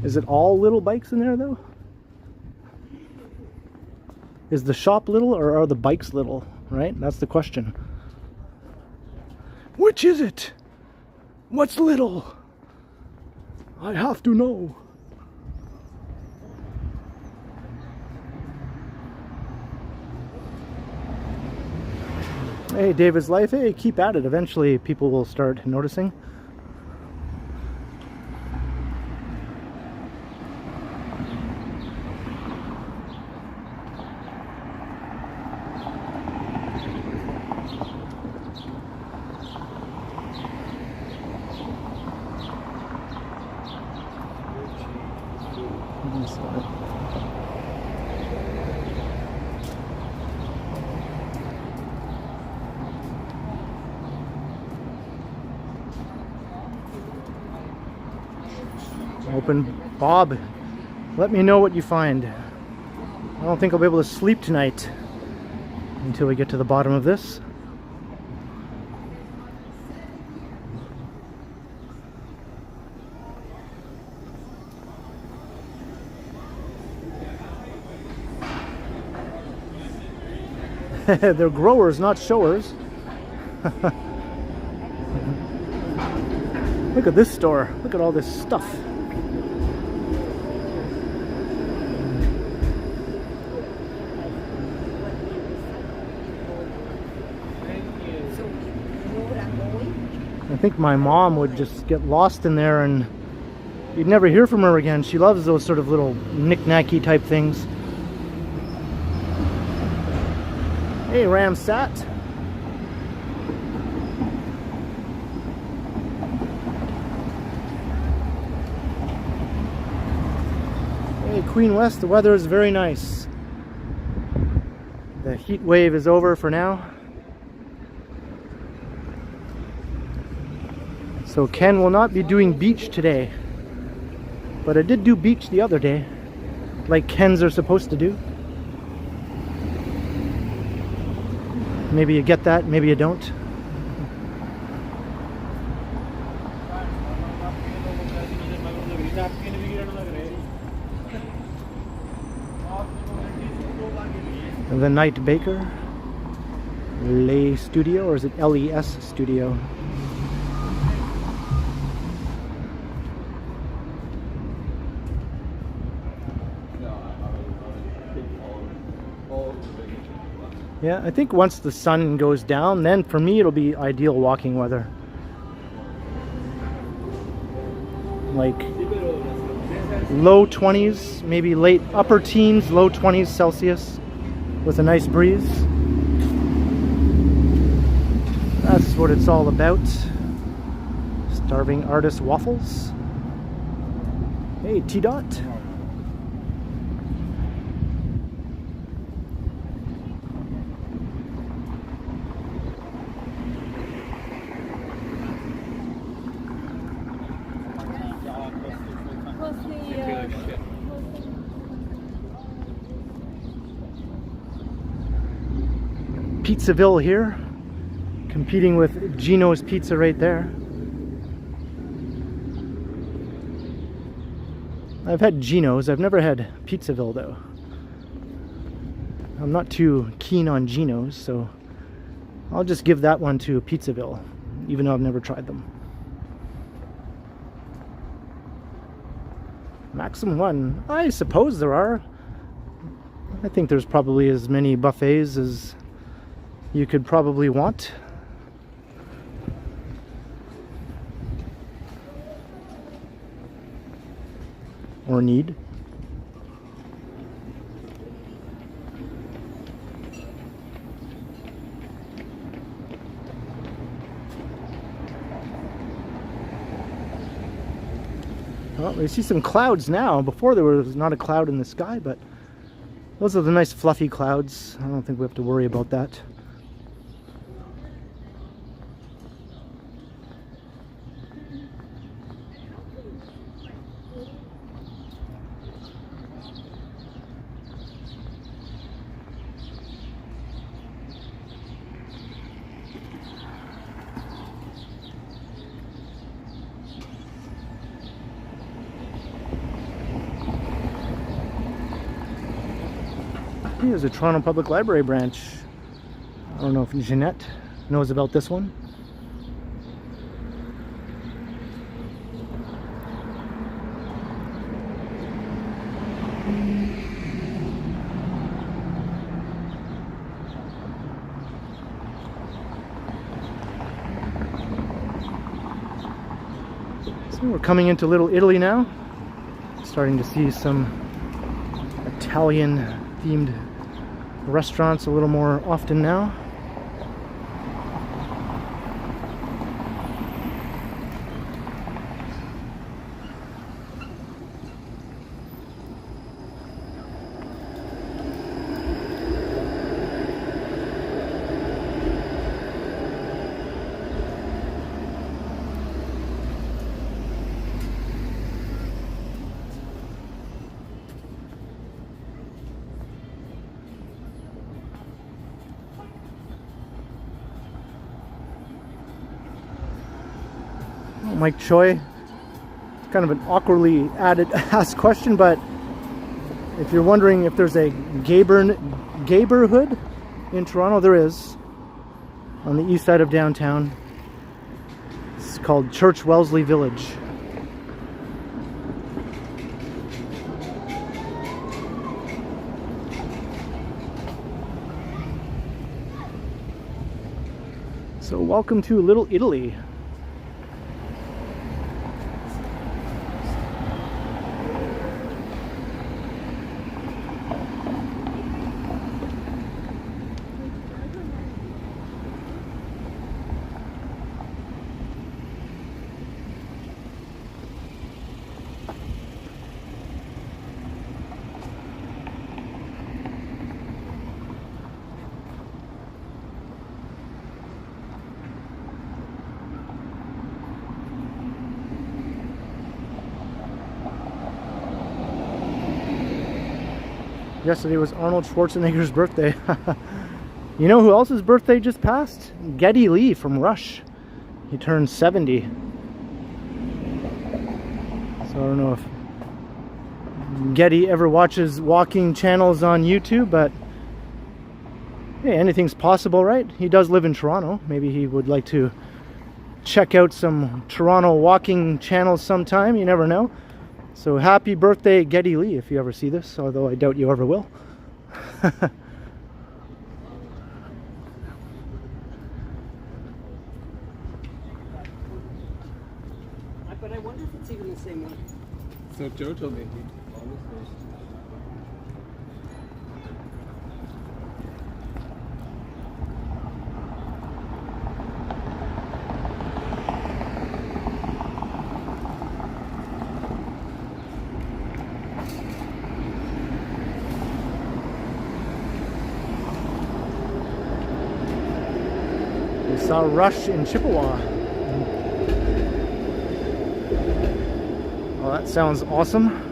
Speaker 1: Is it all little bikes in there though? Is the shop little or are the bikes little? Right? That's the question. Which is it? What's little? I have to know. Hey, David's Life. Hey, keep at it. Eventually people will start noticing. Open. Bob, let me know what you find. I don't think I'll be able to sleep tonight until we get to the bottom of this. They're growers, not showers. Look at this store. Look at all this stuff. I think my mom would just get lost in there and you'd never hear from her again. She loves those sort of little knick-knacky type things. Hey, Ramsat. Hey, Queen West, the weather is very nice. The heat wave is over for now. So Ken will not be doing beach today. But I did do beach the other day, like Kens are supposed to do. Maybe you get that, maybe you don't. The Night Baker, Lay Studio, or is it LES Studio? Yeah, I think once the sun goes down, then for me it'll be ideal walking weather. Like low 20s, maybe late upper teens, low 20s Celsius with a nice breeze. That's what it's all about. Starving Artist Waffles. Hey, T-Dot. Pizzaville here, competing with Gino's Pizza right there. I've had Gino's, I've never had Pizzaville though. I'm not too keen on Gino's, so I'll just give that one to Pizzaville, even though I've never tried them. Maximum one, I suppose there are. I think there's probably as many buffets as you could probably want. Or need. Well, we see some clouds now. Before there was not a cloud in the sky, but those are the nice fluffy clouds. I don't think we have to worry about that. Here's a Toronto Public Library branch. I don't know if Jeanette knows about this one. So we're coming into Little Italy now. Starting to see some Italian themed restaurants a little more often now. Mike Choi. It's kind of an awkwardly asked question, but if you're wondering if there's a gayborhood in Toronto, there is, on the east side of downtown. It's called Church Wellesley Village. So welcome to Little Italy. Yesterday was Arnold Schwarzenegger's birthday. You know who else's birthday just passed? Geddy Lee from Rush. He turned 70. So I don't know if Geddy ever watches walking channels on YouTube, but hey, anything's possible, right? He does live in Toronto. Maybe he would like to check out some Toronto walking channels sometime. You never know. So happy birthday, Geddy Lee, if you ever see this, although I doubt you ever will.
Speaker 5: But I wonder if it's even the same one.
Speaker 2: So Joe told me.
Speaker 1: We saw Rush in Chippewa. Well, that sounds awesome.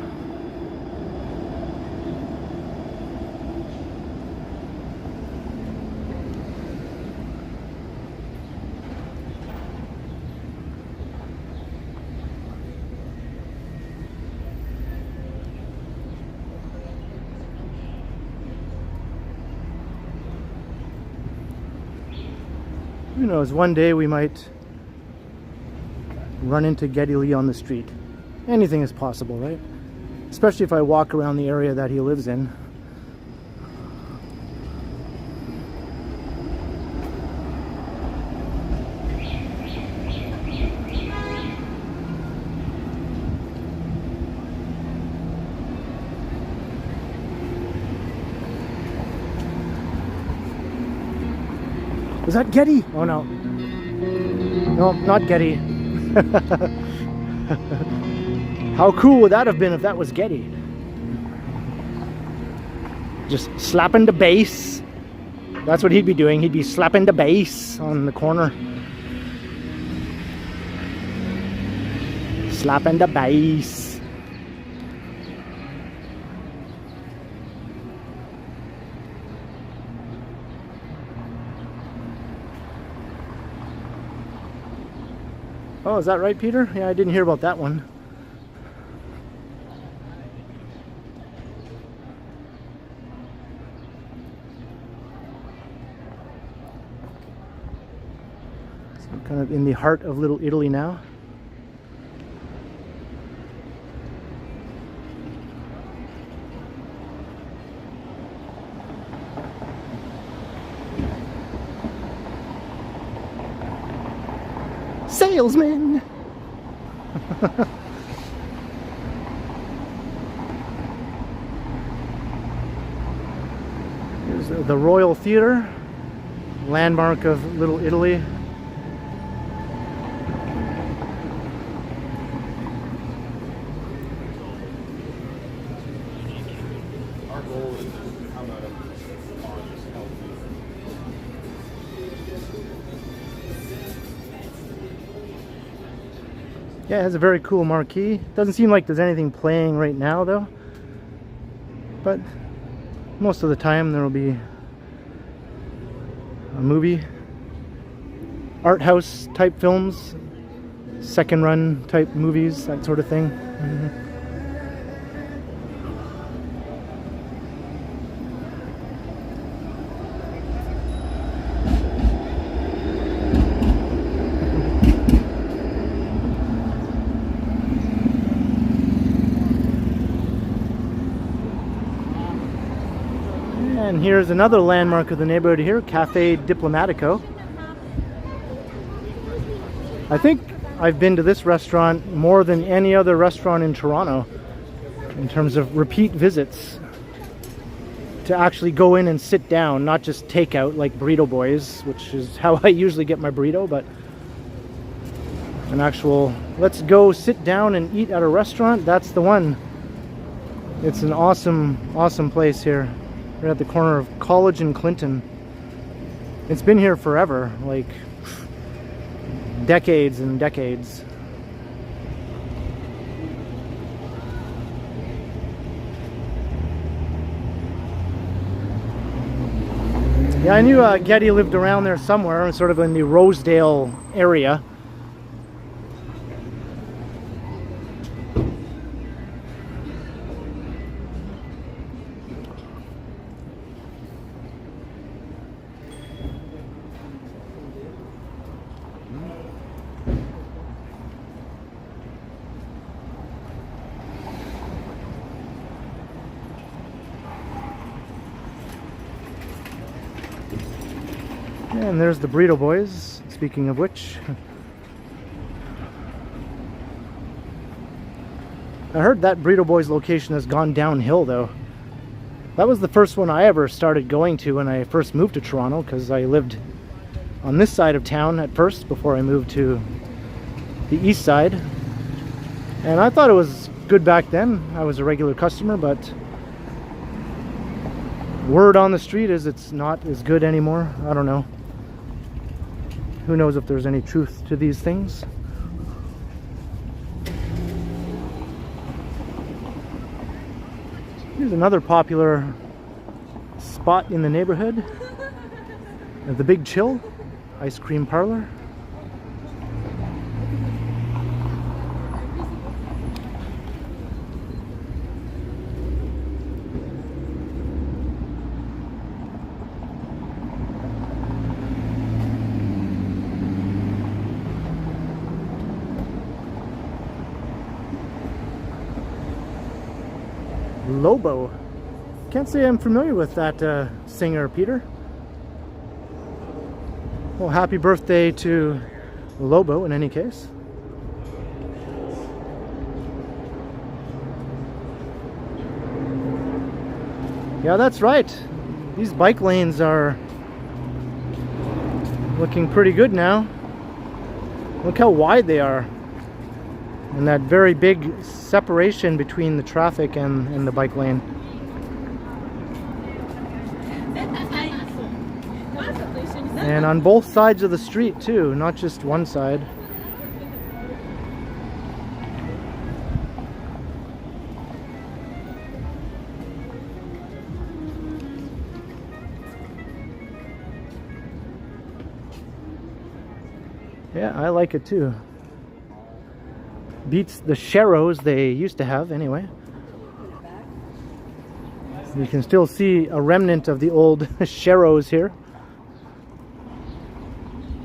Speaker 1: Who knows, one day we might run into Geddy Lee on the street. Anything is possible, right? Especially if I walk around the area that he lives in. Was that Geddy? Oh no. No, not Geddy. How cool would that have been if that was Geddy? Just slapping the bass. That's what he'd be doing. He'd be slapping the bass on the corner. Slapping the bass. Oh, is that right, Peter? Yeah, I didn't hear about that one. So I'm kind of in the heart of Little Italy now. Salesman! Here's the Royal Theatre, landmark of Little Italy.
Speaker 2: Our goal is to come out of farms healthy.
Speaker 1: Yeah, it has a very cool marquee. Doesn't seem like there's anything playing right now though. But most of the time there will be a movie. Art house type films. Second run type movies, that sort of thing. And here's another landmark of the neighborhood here, Cafe Diplomatico. I think I've been to this restaurant more than any other restaurant in Toronto in terms of repeat visits. To actually go in and sit down, not just take out like Burrito Boys, which is how I usually get my burrito, but an actual, let's go sit down and eat at a restaurant, that's the one. It's an awesome, awesome place here. Right at the corner of College and Clinton. It's been here forever, like decades and decades. Yeah, I knew Getty lived around there somewhere, sort of in the Rosedale area. And there's the Burrito Boys, speaking of which. I heard that Burrito Boys location has gone downhill though. That was the first one I ever started going to when I first moved to Toronto, because I lived on this side of town at first before I moved to the east side. And I thought it was good back then. I was a regular customer, but word on the street is it's not as good anymore. I don't know. Who knows if there's any truth to these things? Here's another popular spot in the neighborhood. The Big Chill ice cream parlor. Lobo. Can't say I'm familiar with that singer, Peter. Well, happy birthday to Lobo in any case. Yeah, that's right. These bike lanes are looking pretty good now. Look how wide they are. And that very big separation between the traffic and the bike lane. And on both sides of the street too, not just one side. Yeah, I like it too. Beats the Sharrows they used to have anyway. You can still see a remnant of the old Sharrows here.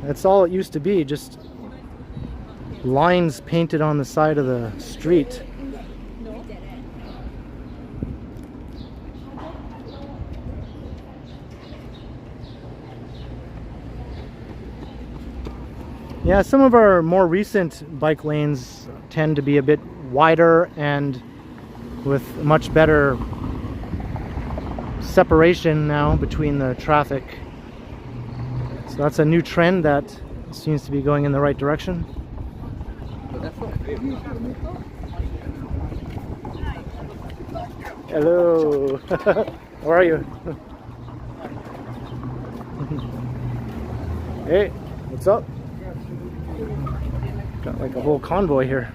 Speaker 1: That's all it used to be, just lines painted on the side of the street. Yeah, some of our more recent bike lanes tend to be a bit wider and with much better separation now between the traffic. So that's a new trend that seems to be going in the right direction. Hello. How are you? Hey, what's up? Got like a whole convoy here.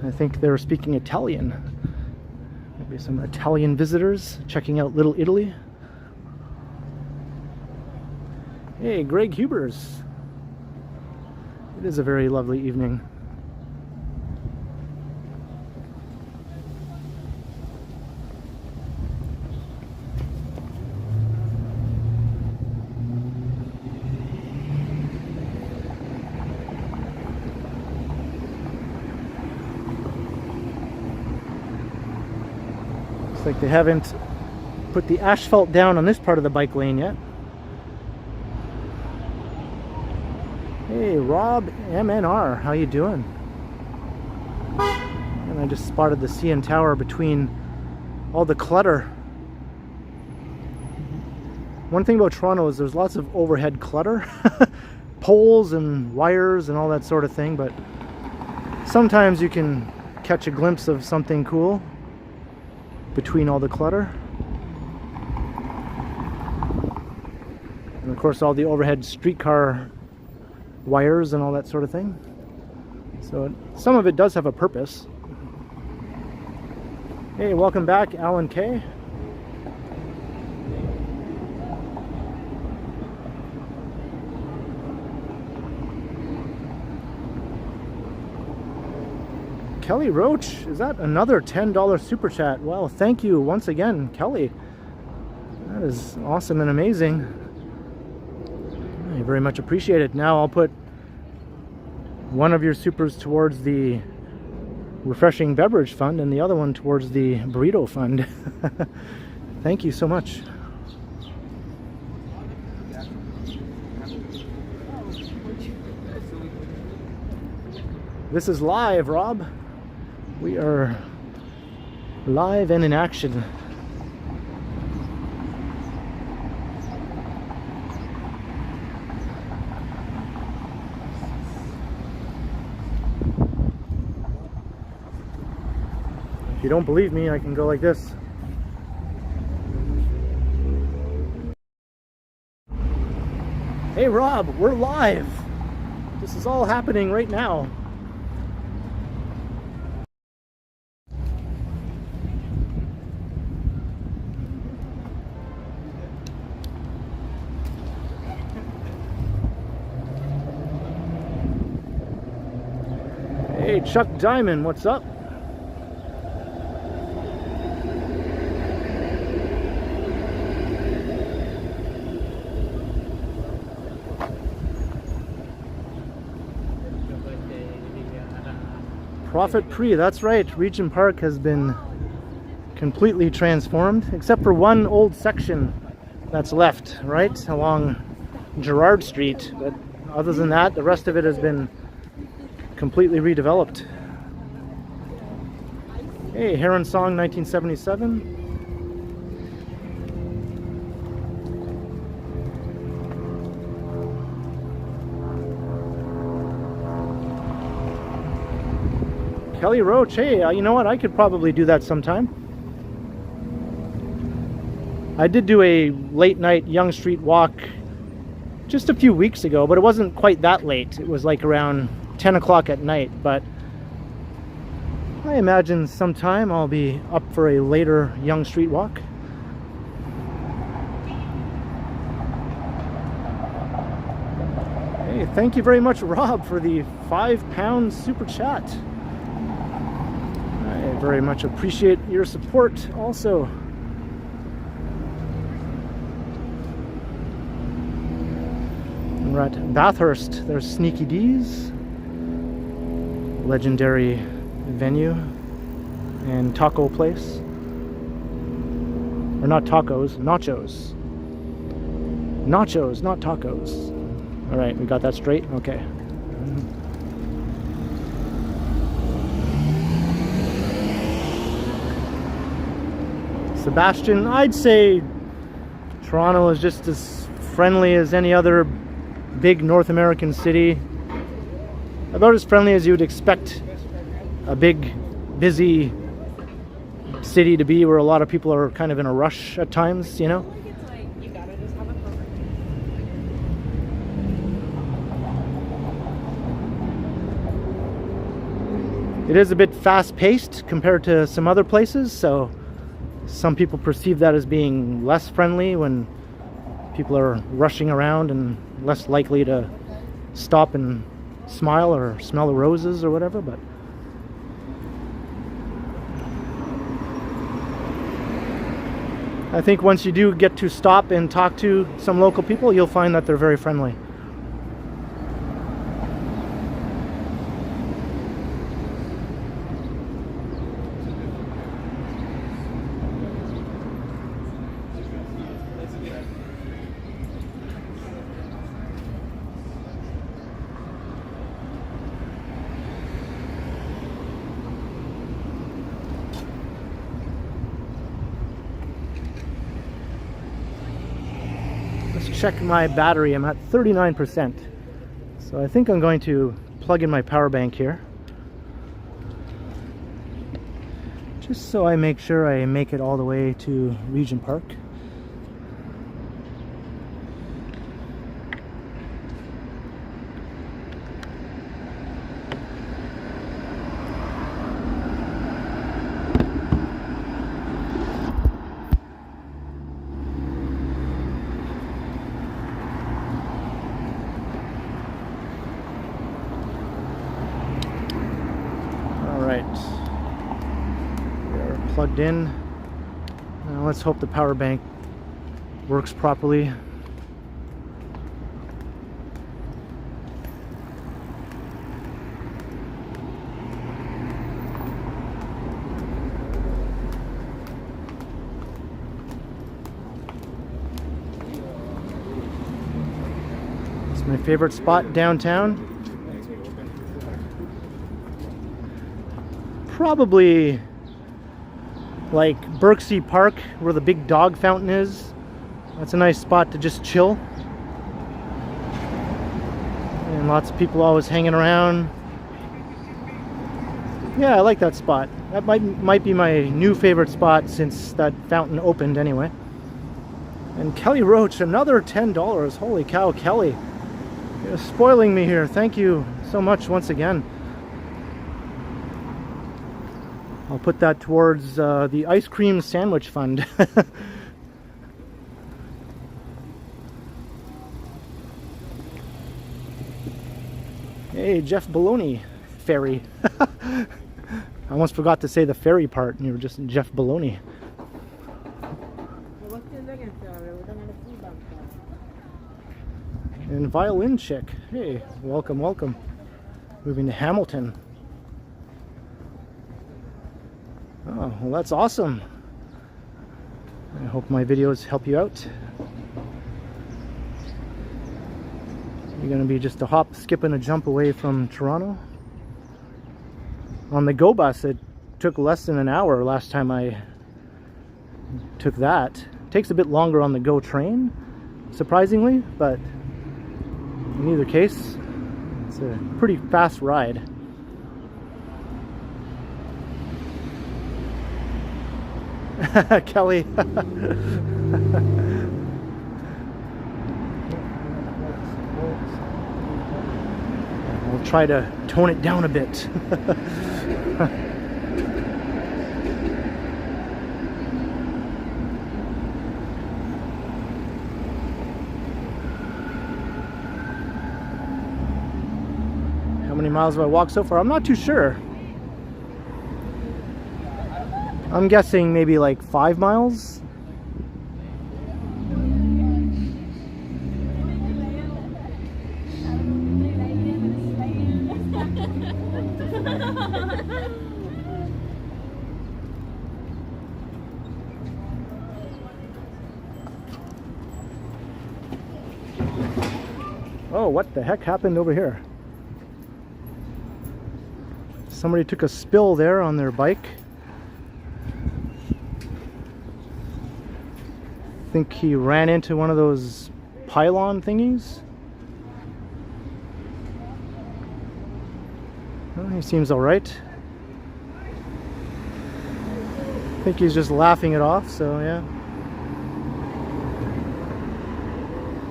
Speaker 1: I think they were speaking Italian. Maybe some Italian visitors checking out Little Italy. Hey, Greg Hubers. It is a very lovely evening. Like they haven't put the asphalt down on this part of the bike lane yet. Hey, Rob MNR, how you doing? And I just spotted the CN Tower between all the clutter. One thing about Toronto is there's lots of overhead clutter. Poles and wires and all that sort of thing, but sometimes you can catch a glimpse of something cool between all the clutter. And of course all the overhead streetcar wires and all that sort of thing. So some of it does have a purpose. Hey, welcome back, Alan K. Kelly Roach, is that another $10 super chat? Well, thank you once again, Kelly. That is awesome and amazing. I very much appreciate it. Now I'll put one of your supers towards the refreshing beverage fund and the other one towards the burrito fund. Thank you so much. This is live, Rob. We are live and in action. If you don't believe me, I can go like this. Hey Rob, we're live. This is all happening right now. Hey Chuck Diamond, what's up? Profit Pre, that's right. Regent Park has been completely transformed, except for one old section that's left, right along Gerrard Street. But other than that, the rest of it has been completely redeveloped. Hey, Heron Song 1977. Kelly Roach, hey, you know what? I could probably do that sometime. I did do a late night Yonge Street walk just a few weeks ago, but it wasn't quite that late. It was like around 10 o'clock at night, but I imagine sometime I'll be up for a later Yonge Street walk. Hey, thank you very much, Rob, for the £5 super chat. I very much appreciate your support also. We're at Bathurst. There's Sneaky D's, legendary venue and taco place. Or not tacos, nachos. Nachos, not tacos. All right, we got that straight? Okay. Sebastian, I'd say Toronto is just as friendly as any other big North American city. About as friendly as you would expect a big, busy city to be, where a lot of people are kind of in a rush at times, you know? It is a bit fast-paced compared to some other places, so some people perceive that as being less friendly when people are rushing around and less likely to stop and smile or smell the roses or whatever, but I think once you do get to stop and talk to some local people, you'll find that they're very friendly. Check my battery. I'm at 39%, so I think I'm going to plug in my power bank here, just so I make sure I make it all the way to Regent Park. plugged in. Now let's hope the power bank works properly. It's my favorite spot downtown. Probably like Berksea Park, where the big dog fountain is. That's a nice spot to just chill. And lots of people always hanging around. Yeah, I like that spot. That might be my new favorite spot since that fountain opened anyway. And Kelly Roach, another $10. Holy cow, Kelly. You're spoiling me here. Thank you so much once again. I'll put that towards the ice cream sandwich fund. Hey, Jeff Baloney, ferry. I almost forgot to say the ferry part, and you were just Jeff Baloney. And violin chick. Hey, welcome, welcome. Moving to Hamilton. Oh, well, that's awesome. I hope my videos help you out. You're going to be just a hop, skip, and a jump away from Toronto. On the GO bus, it took less than an hour last time I took that. It takes a bit longer on the GO train, surprisingly, but in either case, it's a pretty fast ride. Kelly. We'll try to tone it down a bit. How many miles have I walked so far? I'm not too sure. I'm guessing maybe like 5 miles. Oh, what the heck happened over here? Somebody took a spill there on their bike. I think he ran into one of those pylon thingies. Well, he seems all right. I think he's just laughing it off, so yeah.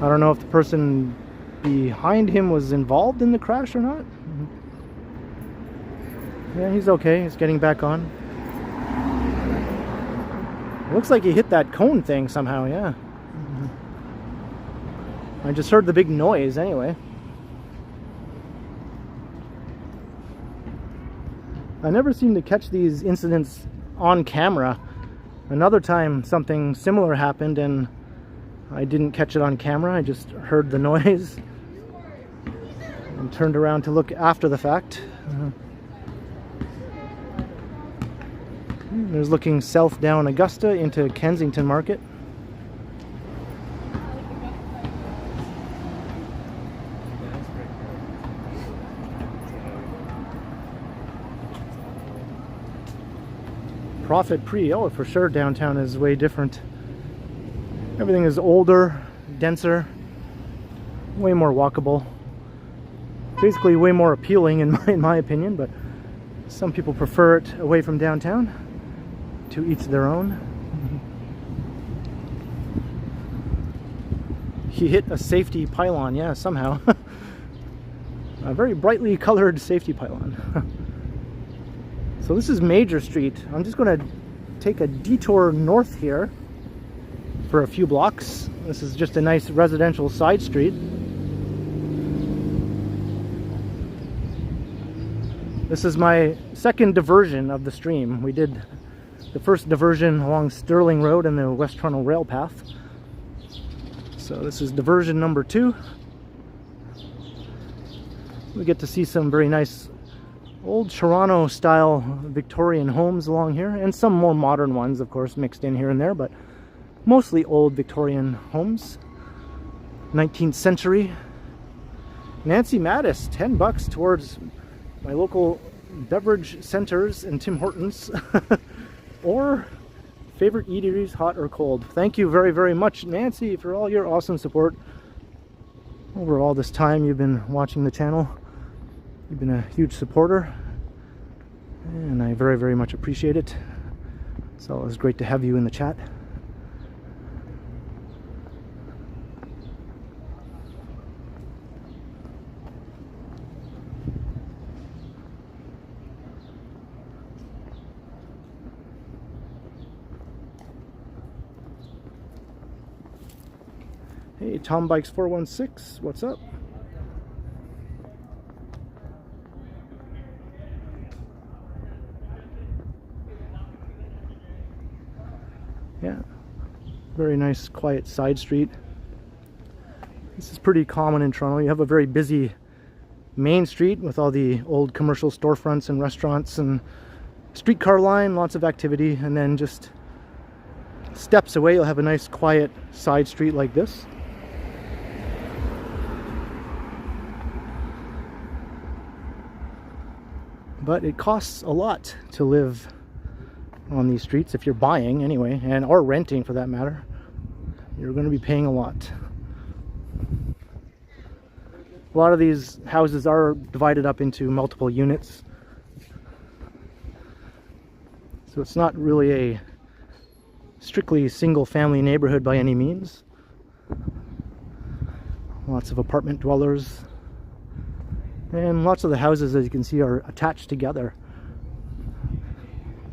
Speaker 1: I don't know if the person behind him was involved in the crash or not. Yeah, he's okay. He's getting back on. Looks like he hit that cone thing somehow, yeah. I just heard the big noise anyway. I never seem to catch these incidents on camera. Another time something similar happened and I didn't catch it on camera. I just heard the noise and turned around to look after the fact. There's looking south down Augusta into Kensington Market. Profit Pre, oh for sure downtown is way different. Everything is older, denser, way more walkable. Basically way more appealing in my opinion, but some people prefer it away from downtown. To each their own. He hit a safety pylon, yeah, somehow. A very brightly colored safety pylon. So this is Major Street. I'm just going to take a detour north here for a few blocks. This is just a nice residential side street. This is my second diversion of the stream. We did the first diversion along Stirling Road and the West Toronto Rail Path. So this is diversion number 2. We get to see some very nice old Toronto style Victorian homes along here, and some more modern ones, of course, mixed in here and there, but mostly old Victorian homes. 19th century. Nancy Mattis, $10 towards my local beverage centers and Tim Hortons, or favorite eateries, hot or cold. Thank you very, very much, Nancy, for all your awesome support over all this time you've been watching the channel. You've been a huge supporter, and I very, very much appreciate it. It's always great to have you in the chat. Hey, Tom Bikes 416, what's up? Yeah, very nice quiet side street. This is pretty common in Toronto. You have a very busy main street with all the old commercial storefronts and restaurants and streetcar line, lots of activity, and then just steps away you'll have a nice quiet side street like this. But it costs a lot to live on these streets if you're buying anyway, and or renting for that matter. You're going to be paying a lot. A lot of these houses are divided up into multiple units, so it's not really a strictly single family neighborhood by any means. Lots of apartment dwellers, and lots of the houses, as you can see, are attached together.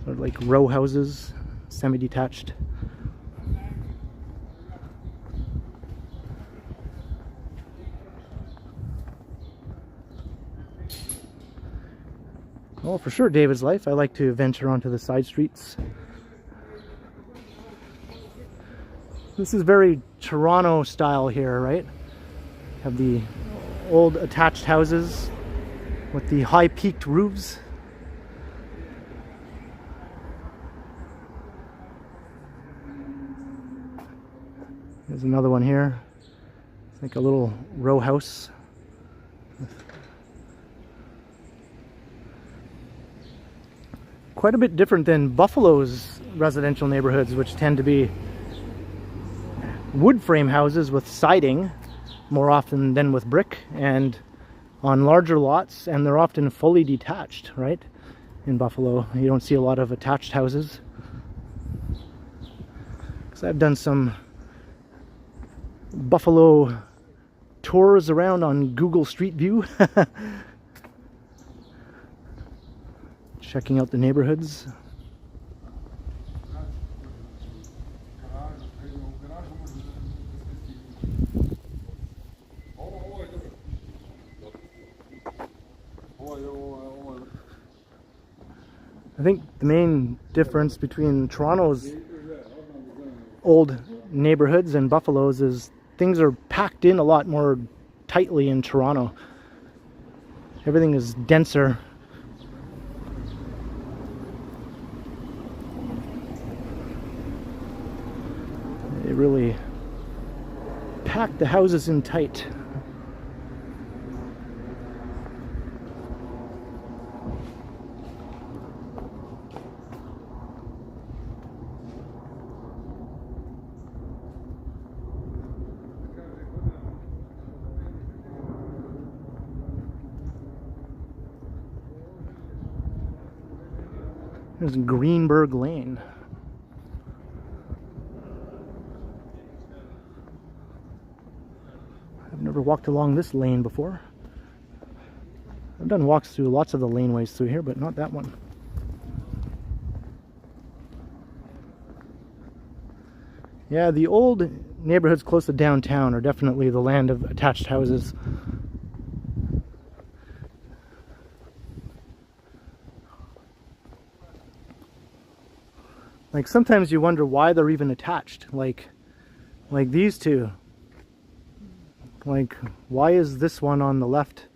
Speaker 1: Sort of like row houses, semi-detached. Well, for sure, David's life, I like to venture onto the side streets. This is very Toronto style here, right? Have the old attached houses with the high peaked roofs. There's another one here. It's like a little row house. Quite a bit different than Buffalo's residential neighborhoods, which tend to be wood frame houses with siding more often than with brick, and on larger lots, and they're often fully detached, right? In Buffalo, you don't see a lot of attached houses. So I've done some Buffalo tours around on Google Street View, checking out the neighborhoods. I think the main difference between Toronto's old neighborhoods and Buffalo's is things are packed in a lot more tightly in Toronto. Everything is denser. They really pack the houses in tight. There's Greenberg Lane. I've never walked along this lane before. I've done walks through lots of the laneways through here, but not that one. Yeah, the old neighborhoods close to downtown are definitely the land of attached houses. Like sometimes you wonder why they're even attached. Like these two. Like, why is this one on the left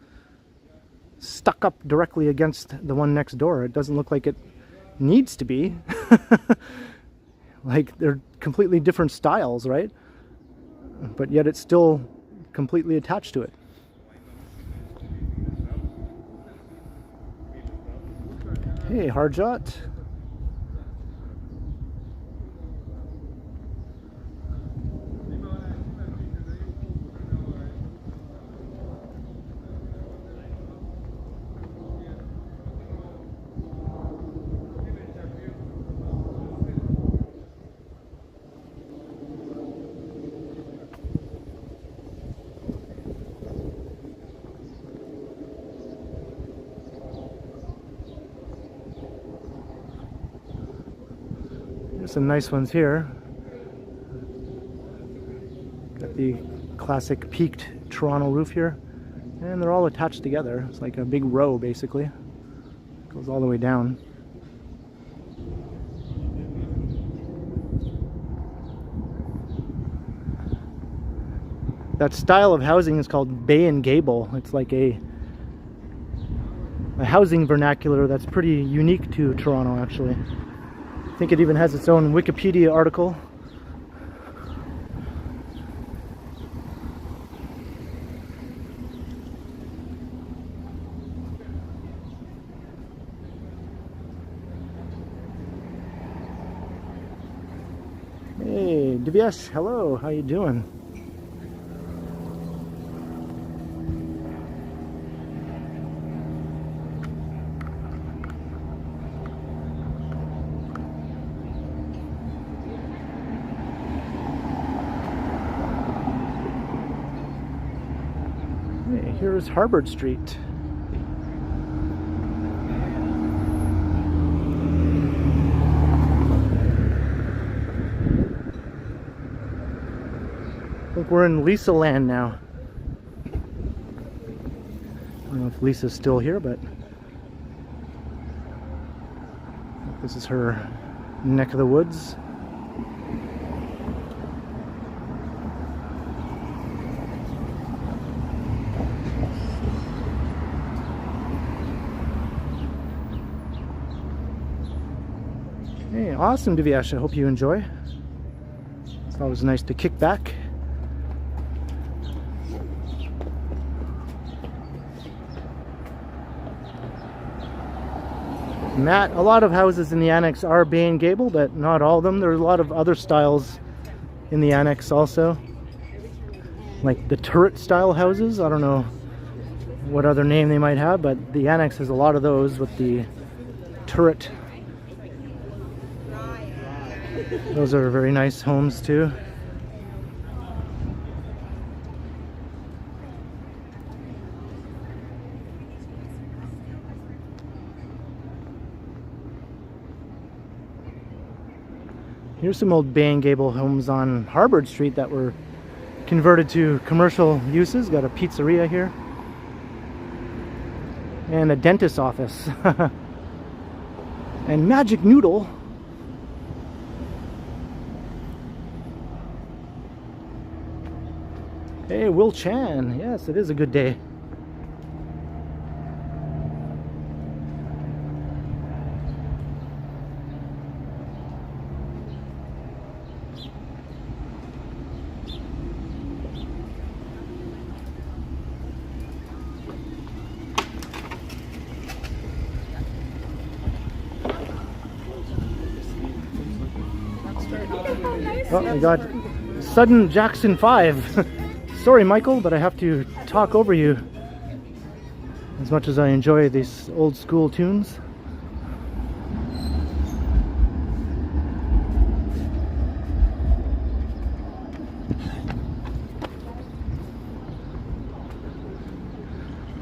Speaker 1: stuck up directly against the one next door? It doesn't look like it needs to be. Like, they're completely different styles, right? But yet it's still completely attached to it. Hey, Harjot. Some nice ones here. Got the classic peaked Toronto roof here, and they're all attached together. It's like a big row basically. Goes all the way down. That style of housing is called bay and gable. It's like a housing vernacular that's pretty unique to Toronto, actually. I think it even has its own Wikipedia article. Hey, Divyesh, hello, how you doing? Here's Harvard Street. I think we're in Lisa land now. I don't know if Lisa's still here, but this is her neck of the woods. Hey, awesome, Divyesh. I hope you enjoy. It's always nice to kick back. Matt, a lot of houses in the annex are bay and gable, but not all of them. There are a lot of other styles in the annex also. Like the turret style houses. I don't know what other name they might have, but the annex has a lot of those with the turret. Those are very nice homes too. Here's some old bay and gable homes on Harvard Street that were converted to commercial uses. Got a pizzeria here and a dentist's office. And Magic Noodle. Hey, Will Chan. Yes, it is a good day. Oh, I got Sudden Jackson 5. Sorry, Michael, but I have to talk over you as much as I enjoy these old school tunes.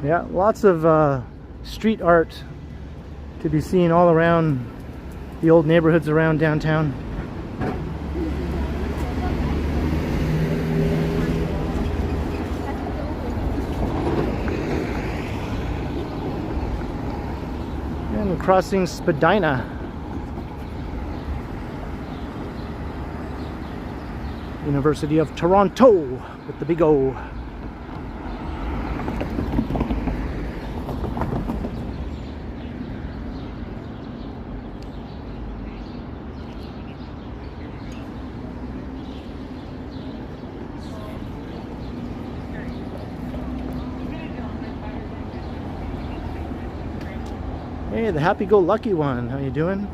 Speaker 1: Yeah, lots of street art to be seen all around the old neighborhoods around downtown. And crossing Spadina. University of Toronto with the big O. Hey, the happy-go-lucky one. How you doing?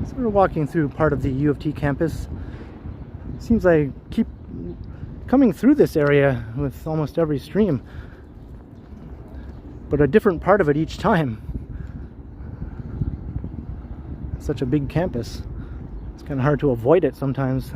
Speaker 1: So we're walking through part of the U of T campus. Seems like I keep coming through this area with almost every stream, but a different part of it each time. Such a big campus. It's kind of hard to avoid it sometimes.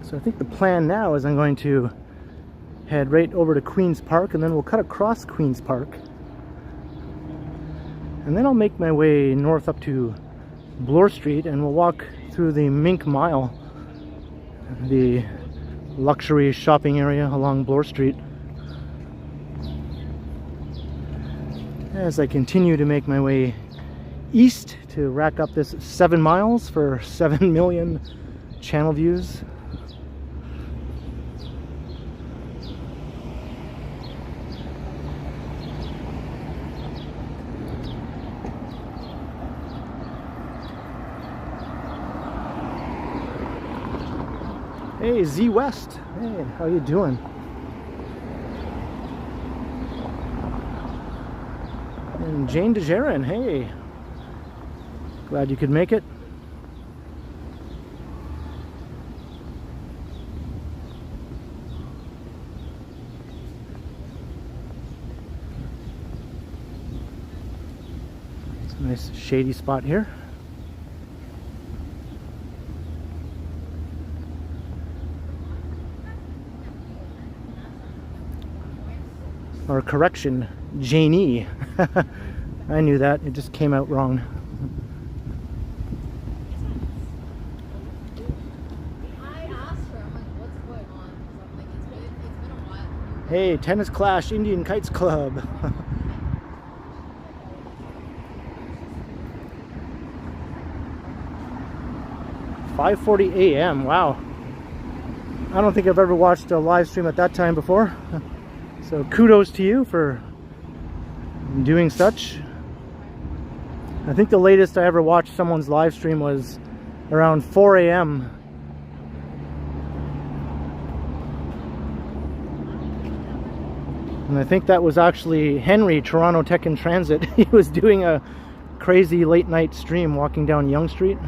Speaker 1: So I think the plan now is I'm going to head right over to Queen's Park, and then we'll cut across Queen's Park. And then I'll make my way north up to Bloor Street, and we'll walk through the Mink Mile, the luxury shopping area along Bloor Street. As I continue to make my way east to rack up this 7 miles for 7 million channel views. Hey, Z West. Hey, how you doing? And Jane DeJaren, hey. Glad you could make it. It's a nice shady spot here. Or correction, Janie. I knew that, it just came out wrong.
Speaker 6: I asked her, I'm like, what's going on? Because I'm like, it's been a while.
Speaker 1: Hey, Tennis Clash Indian Kites Club. 5:40 a.m. Wow. I don't think I've ever watched a live stream at that time before. So kudos to you for doing such. I think the latest I ever watched someone's live stream was around 4 a.m. And I think that was actually Henry, Toronto Tech in Transit. He was doing a crazy late night stream walking down Yonge Street.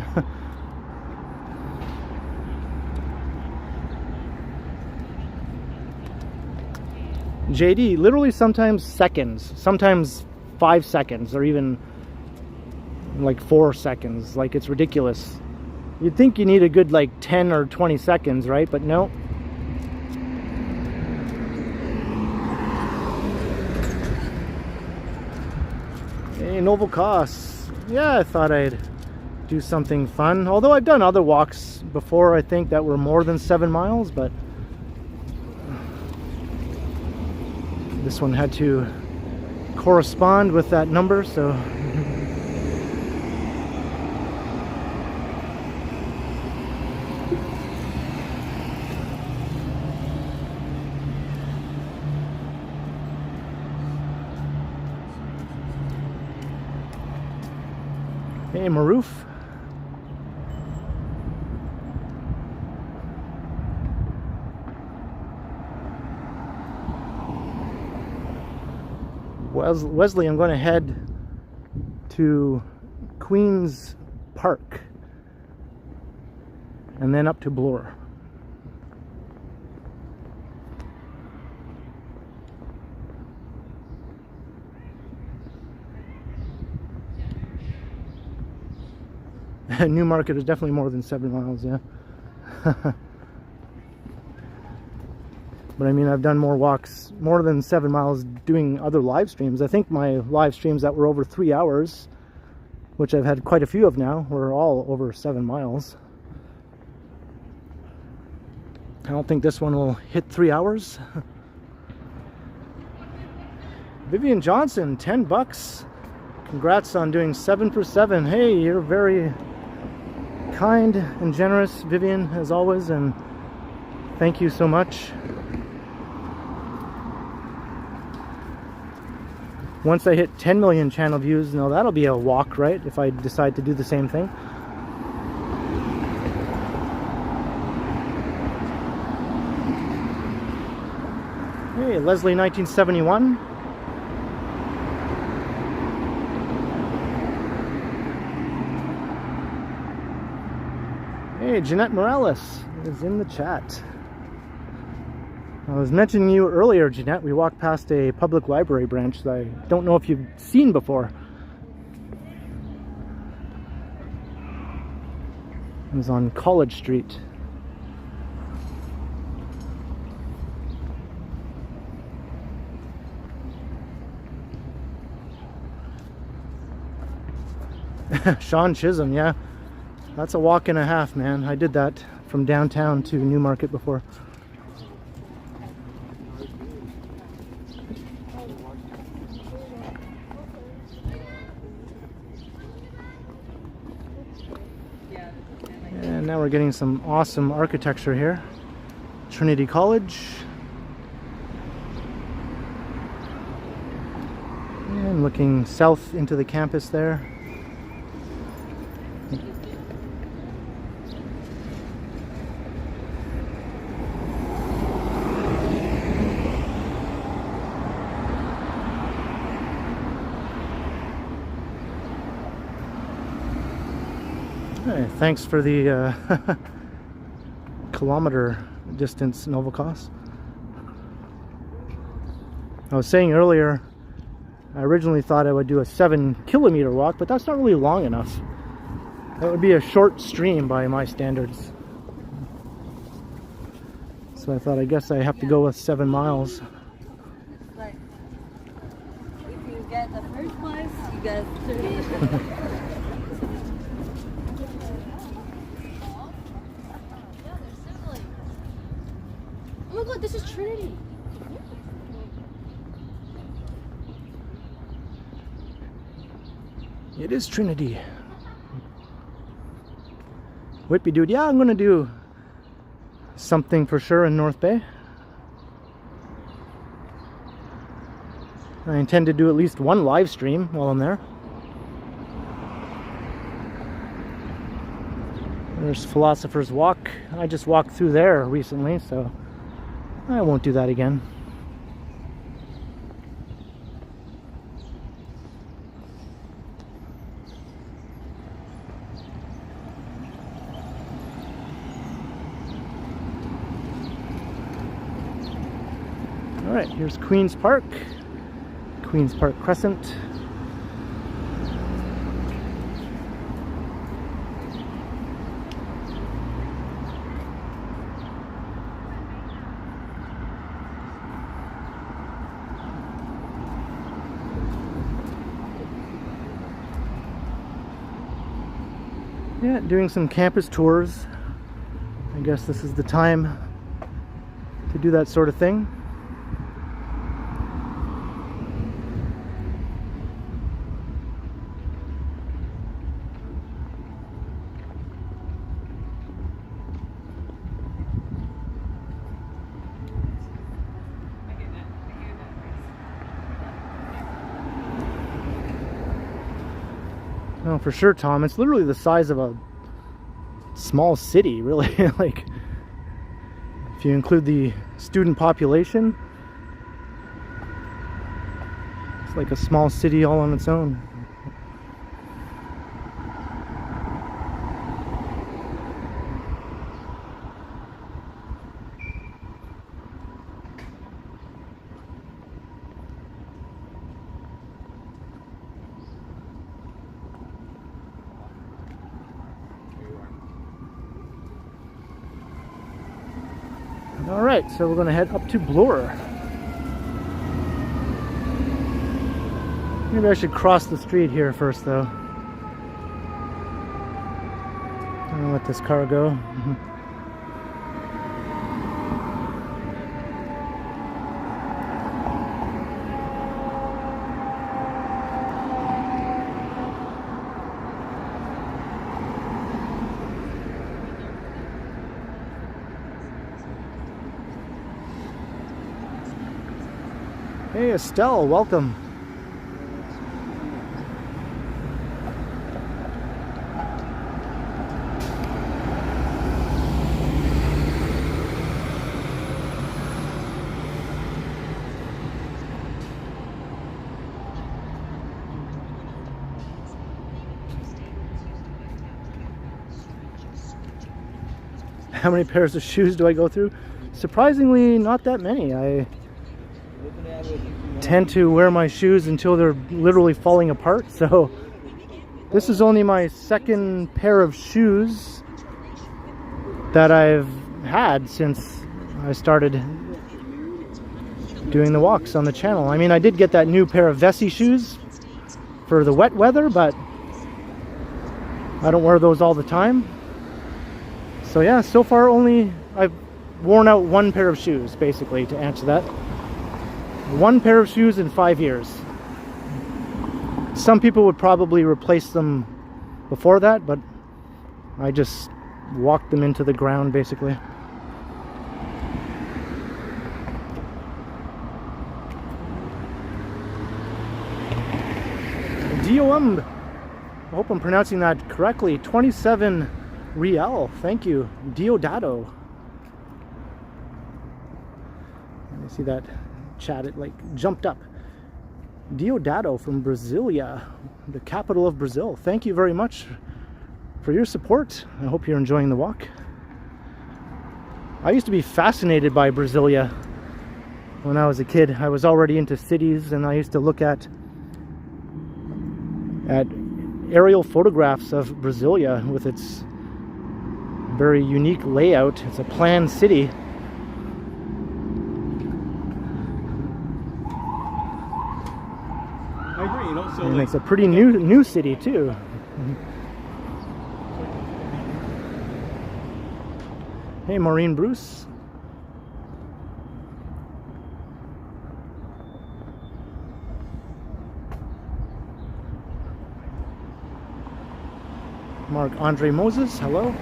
Speaker 1: JD, literally sometimes seconds, sometimes 5 seconds, or even like 4 seconds. Like, it's ridiculous. You'd think you need a good like 10 or 20 seconds, right? But no. Hey, Novel Costs. Yeah, I thought I'd do something fun. Although I've done other walks before, I think, that were more than 7 miles, but this one had to correspond with that number, so. Hey, Maroof. Wesley, I'm going to head to Queen's Park. and then up to Bloor. Newmarket is definitely more than 7 miles, yeah. But I mean, I've done more walks, more than 7 miles doing other live streams. I think my live streams that were over 3 hours, which I've had quite a few of now, were all over 7 miles. I don't think this one will hit 3 hours. Vivian Johnson, $10. Congrats on doing 7 for 7. Hey, you're very kind and generous, Vivian, as always, and thank you so much. Once I hit 10 million channel views, now that'll be a walk, right? If I decide to do the same thing. Hey, Leslie 1971. Hey, Jeanette Morales is in the chat. I was mentioning you earlier, Jeanette. We walked past a public library branch that I don't know if you've seen before. It was on College Street. Sean Chisholm, yeah. That's a walk and a half, man. I did that from downtown to Newmarket before. And now we're getting some awesome architecture here. Trinity College. And looking south into the campus there. Hey, thanks for the kilometer distance, Novakos. I was saying earlier, I originally thought I would do a 7-kilometer walk, but that's not really long enough. That would be a short stream by my standards. So I thought, I guess I have to go with 7 miles.
Speaker 5: Like, if you get the first place, you get 30.
Speaker 6: Oh my god, this is Trinity.
Speaker 1: It is Trinity. Whitby dude, yeah, I'm gonna do something for sure in North Bay. I intend to do at least one live stream while I'm there. There's Philosopher's Walk. I just walked through there recently, so I won't do that again. Alright, here's Queen's Park. Queen's Park Crescent. Yeah, doing some campus tours. I guess this is the time to do that sort of thing. No, for sure, Tom. It's literally the size of a small city, really. Like, if you include the student population, it's like a small city all on its own. Alright, so we're going to head up to Bloor. Maybe I should cross the street here first, though. I'll let this car go. Hey Estelle, welcome. How many pairs of shoes do I go through? Surprisingly, not that many. I tend to wear my shoes until they're literally falling apart. So this is only my second pair of shoes that I've had since I started doing the walks on the channel. I mean, I did get that new pair of Vessi shoes for the wet weather, but I don't wear those all the time. So yeah, so far only I've worn out one pair of shoes, basically, to answer that. One pair of shoes in 5 years. Some people would probably replace them before that, but I just walked them into the ground, basically. DOM, I hope I'm pronouncing that correctly. 27 Real, thank you. Diodato. Let me see that chat, it like jumped up. Diodato from Brasilia, the capital of Brazil. Thank you very much for your support. I hope you're enjoying the walk. I used to be fascinated by Brasilia when I was a kid. I was already into cities, and I used to look at aerial photographs of Brasilia with its very unique layout. It's a planned city.
Speaker 2: I agree, you know, so
Speaker 1: And it's a pretty new city too. Hey Maureen Bruce. Mark Andre Moses, hello.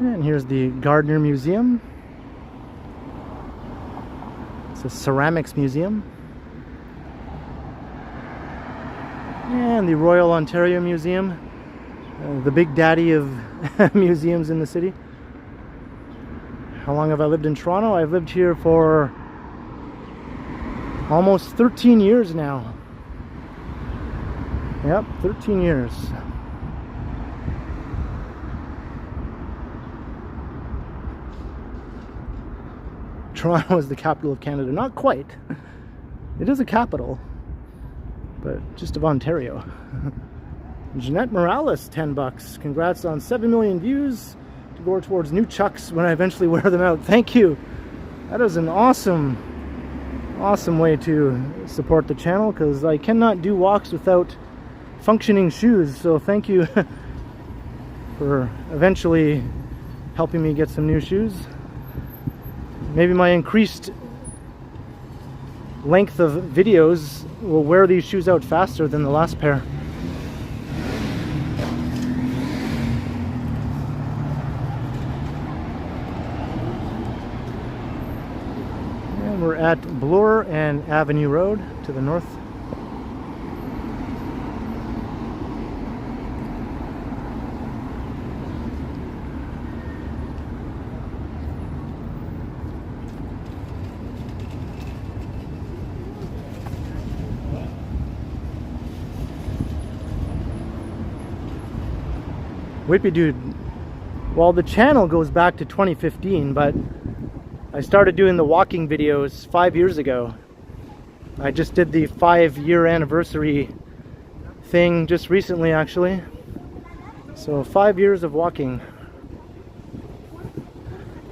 Speaker 1: And here's the Gardner Museum. It's a ceramics museum. And the Royal Ontario Museum, the big daddy of museums in the city. How long have I lived in Toronto? I've lived here for almost 13 years now. Yep, 13 years. Toronto is the capital of Canada. Not quite. It is a capital, but just of Ontario. Jeanette Morales, 10 bucks. Congrats on 7 million views to go towards new chucks when I eventually wear them out. Thank you. That is an awesome way to support the channel, because I cannot do walks without functioning shoes. So thank you for eventually helping me get some new shoes. Maybe my increased length of videos will wear these shoes out faster than the last pair. And we're at Bloor and Avenue Road to the north. Whippy Dude. Well, the channel goes back to 2015, but I started doing the walking videos 5 years ago. I just did the 5-year anniversary thing just recently, actually. So 5 years of walking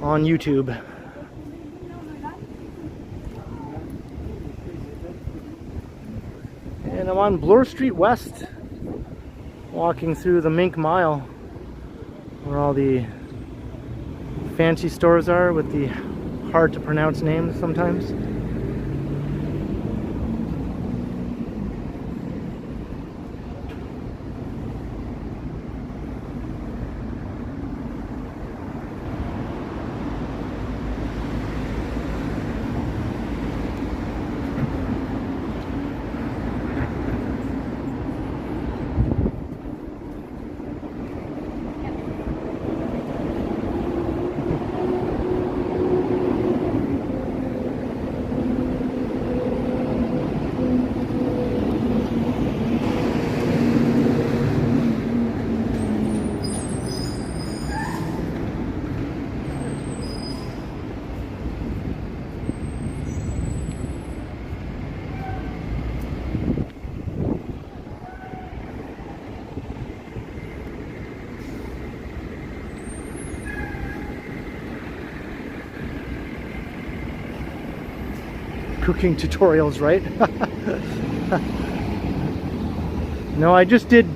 Speaker 1: on YouTube. And I'm on Bloor Street West, walking through the Mink Mile, where all the fancy stores are with the hard to pronounce names sometimes. Cooking tutorials, right? No, I just did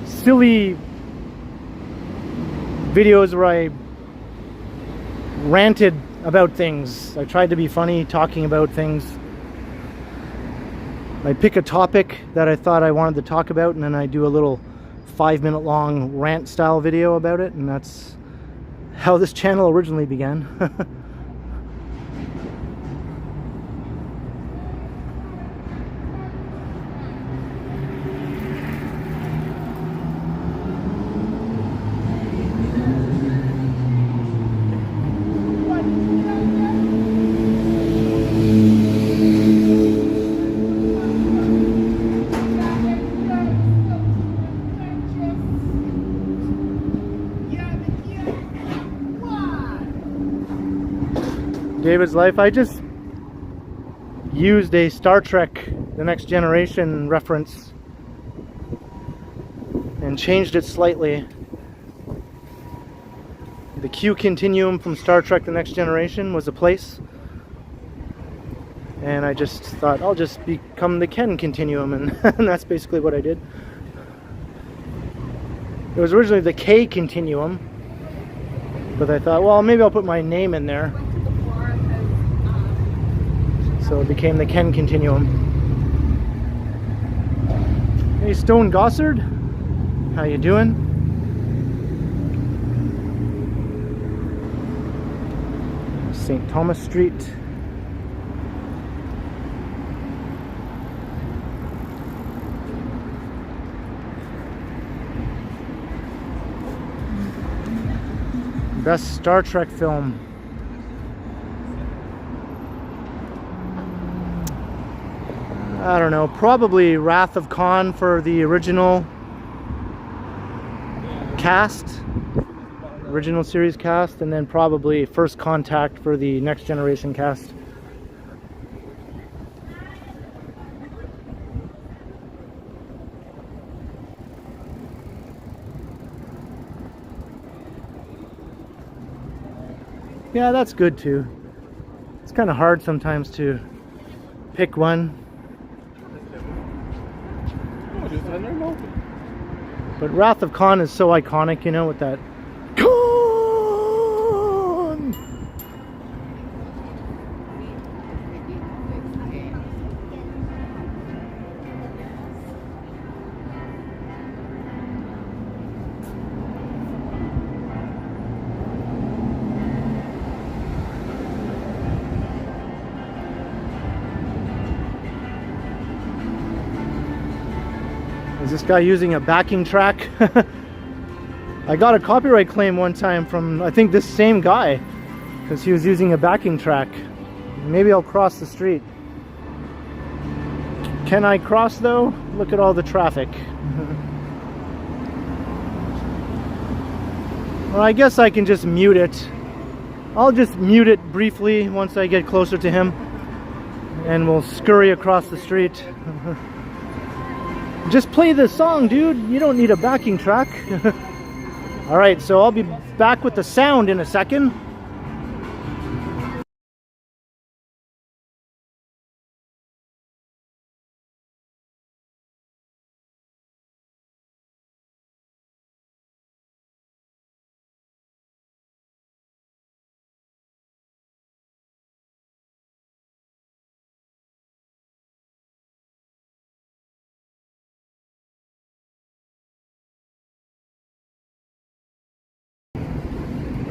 Speaker 1: silly videos where I ranted about things. I tried to be funny talking about things. I pick a topic that I thought I wanted to talk about, and then I do a little 5-minute long rant style video about it, and that's how this channel originally began. David's life. I just used a Star Trek The Next Generation reference and changed it slightly. The Q Continuum from Star Trek The Next Generation was a place, and I just thought I'll just become the Ken Continuum, and that's basically what I did. It was originally the K Continuum, but I thought, well, maybe I'll put my name in there. So it became the Ken Continuum. Hey, Stone Gossard, how you doing? St. Thomas Street. Best Star Trek film. I don't know, probably Wrath of Khan for the original cast, original series cast, and then probably First Contact for the Next Generation cast. Yeah, that's good too. It's kind of hard sometimes to pick one. But Wrath of Khan is so iconic, you know, with that Khan! Is this guy using a backing track? I got a copyright claim one time from, I think, this same guy, because he was using a backing track. Maybe I'll cross the street. Can I cross though? Look at all the traffic. Well, I guess I can just mute it. I'll just mute it briefly once I get closer to him. And we'll scurry across the street. Just play this song, dude. You don't need a backing track. Alright, so I'll be back with the sound in a second.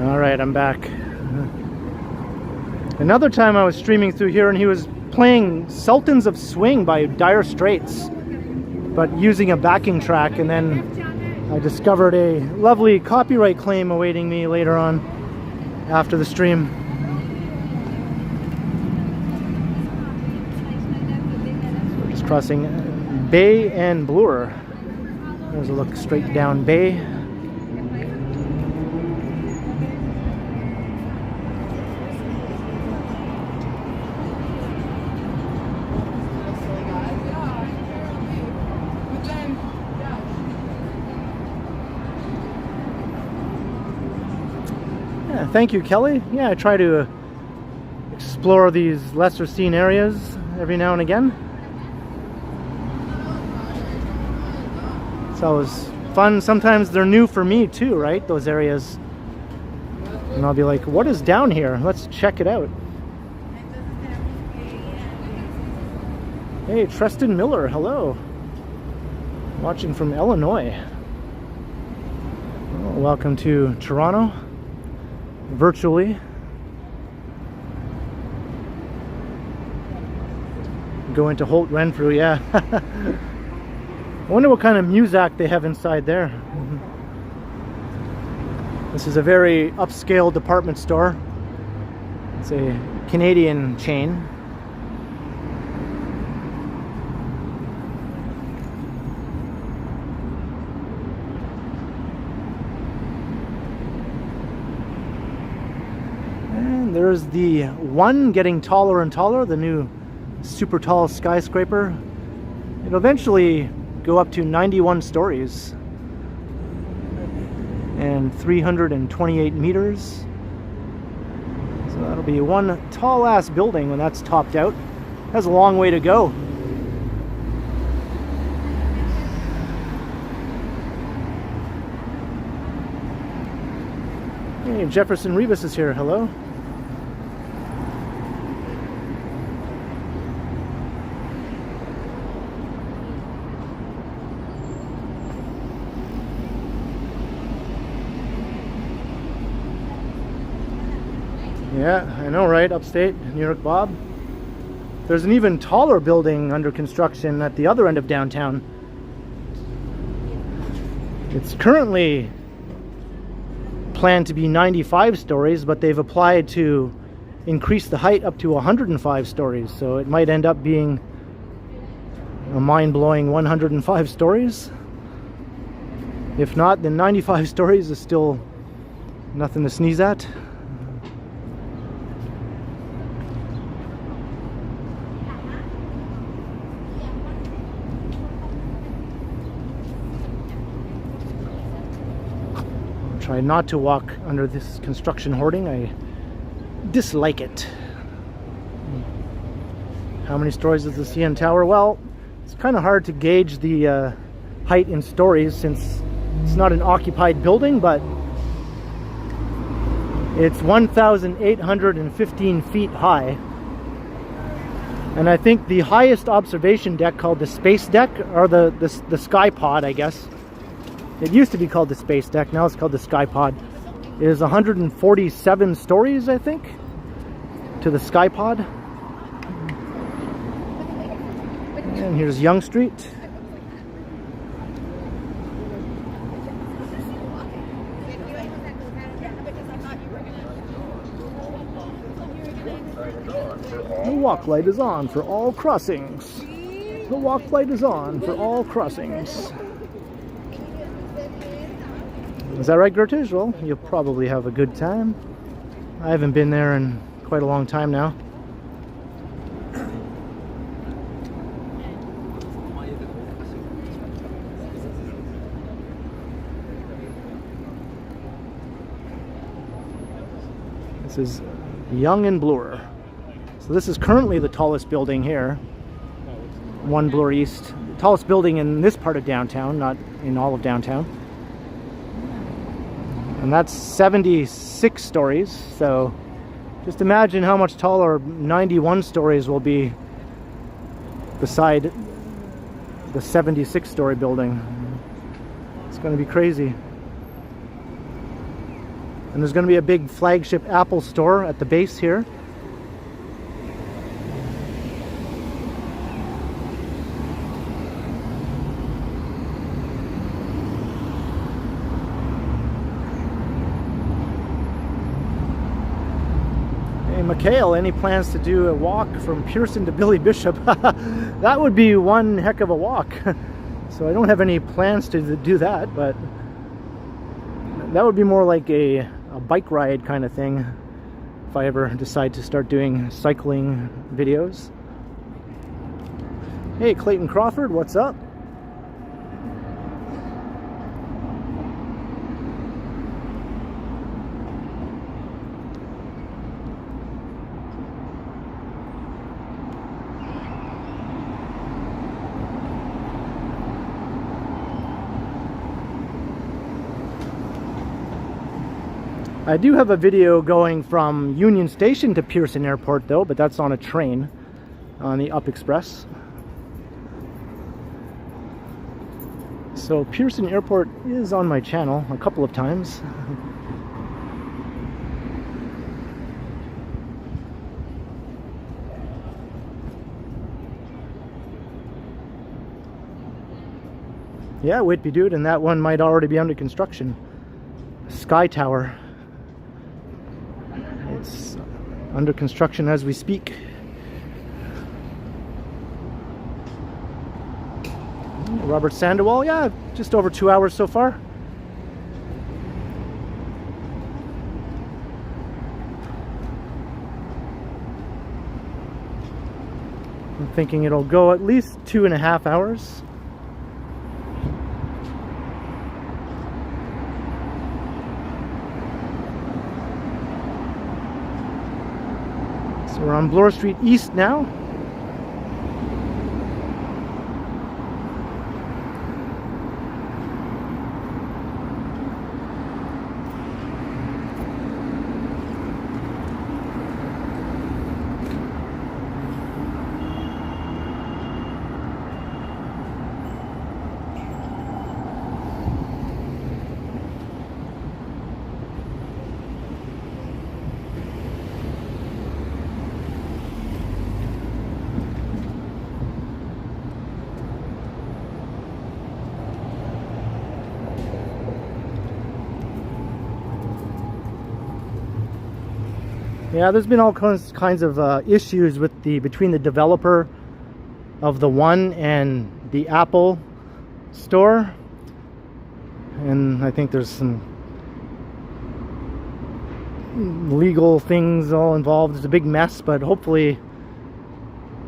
Speaker 1: Alright, I'm back. Another time I was streaming through here and he was playing Sultans of Swing by Dire Straits, but using a backing track, and then I discovered a lovely copyright claim awaiting me later on after the stream. So we're just crossing Bay and Bloor. There's a look straight down Bay. Thank you, Kelly. Yeah, I try to explore these lesser seen areas every now and again. It's always fun. Sometimes they're new for me too, right? Those areas. And I'll be like, what is down here? Let's check it out. Hey, Treston Miller, hello. Watching from Illinois. Well, welcome to Toronto. Virtually. Go into Holt Renfrew, yeah. I wonder what kind of Muzak they have inside there. This is a very upscale department store. It's a Canadian chain. There's the one getting taller and taller, the new super tall skyscraper. It'll eventually go up to 91 stories and 328 meters. So that'll be one tall ass building when that's topped out. Has a long way to go. Hey, Jefferson Rivas is here, hello. Yeah, I know, right? Upstate, New York Bob. There's an even taller building under construction at the other end of downtown. It's currently planned to be 95 stories, but they've applied to increase the height up to 105 stories. So it might end up being a mind-blowing 105 stories. If not, then 95 stories is still nothing to sneeze at. Try not to walk under this construction hoarding. I dislike it. How many stories is the CN Tower? Well, it's kind of hard to gauge the height in stories since it's not an occupied building, but it's 1,815 feet high. And I think the highest observation deck, called the space deck, or the sky pod, I guess. It used to be called the space deck, now it's called the sky pod. It is 147 stories, I think, to the sky pod. And here's Yonge Street. The walk light is on for all crossings. The walk light is on for all crossings. Is that right, Gertrude? Well, you'll probably have a good time. I haven't been there in quite a long time now. This is Young and Bloor. So this is currently the tallest building here. 1 Bloor East. The tallest building in this part of downtown, not in all of downtown. And that's 76 stories. So just imagine how much taller 91 stories will be beside the 76-story building. It's going to be crazy. And there's going to be a big flagship Apple store at the base here. Hey, Mikhail, any plans to do a walk from Pearson to Billy Bishop? That would be one heck of a walk. So I don't have any plans to do that, but that would be more like a bike ride kind of thing if I ever decide to start doing cycling videos. Hey, Clayton Crawford, what's up? I do have a video going from Union Station to Pearson Airport though, but that's on a train on the Up Express. So Pearson Airport is on my channel a couple of times. Yeah, Whitby dude, and that one might already be under construction. Sky Tower. It's under construction as we speak. Robert Sandoval, yeah, just over 2 hours so far. I'm thinking it'll go at least 2.5 hours. So we're on Bloor Street East now. Yeah, there's been all kinds of issues with between the developer of the One and the Apple store, and I think there's some legal things all involved. It's a big mess, but hopefully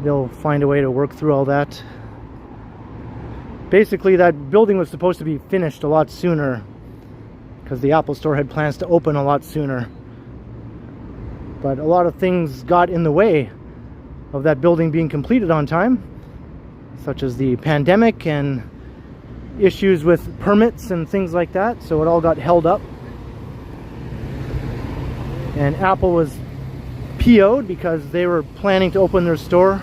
Speaker 1: they'll find a way to work through all that. Basically, that building was supposed to be finished a lot sooner because the Apple store had plans to open a lot sooner. But a lot of things got in the way of that building being completed on time, such as the pandemic and issues with permits and things like that, so it all got held up. And Apple was PO'd because they were planning to open their store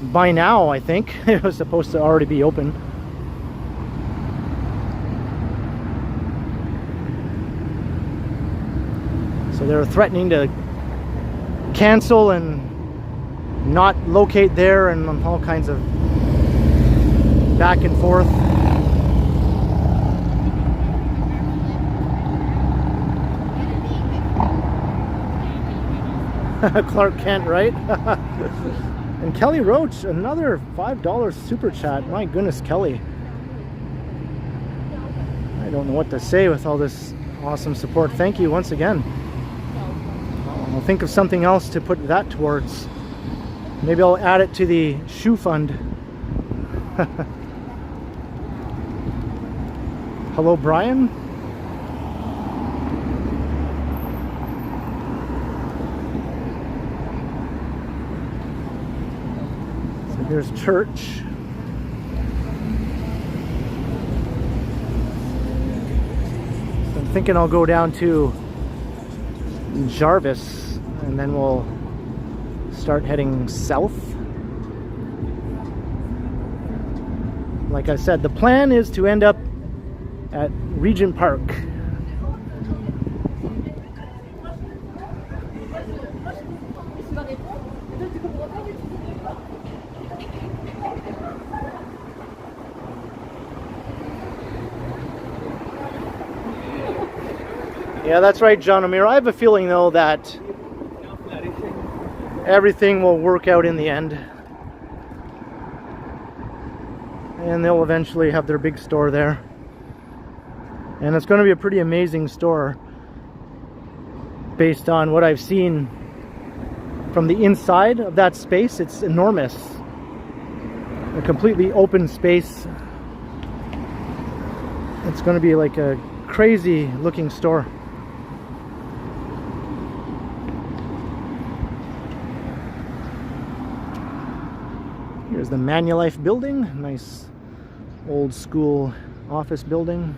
Speaker 1: by now, I think. It was supposed to already be open. So they were threatening to cancel and not locate there, and all kinds of back and forth. Clark Kent, right? And Kelly Roach, another $5 super chat. My goodness, Kelly. I I don't know what to say with all this awesome support. Thank you once again. I'll think of something else to put that towards. Maybe I'll add it to the shoe fund. Hello, Brian. So here's church. So I'm thinking I'll go down to Jarvis and then we'll start heading south. Like I said, the plan is to end up at Regent Park. Yeah, that's right, John Amir. I have a feeling though that everything will work out in the end. And they'll eventually have their big store there. And it's going to be a pretty amazing store based on what I've seen from the inside of that space. It's enormous. A completely open space. It's going to be like a crazy looking store. Here's the Manulife building. Nice old school office building.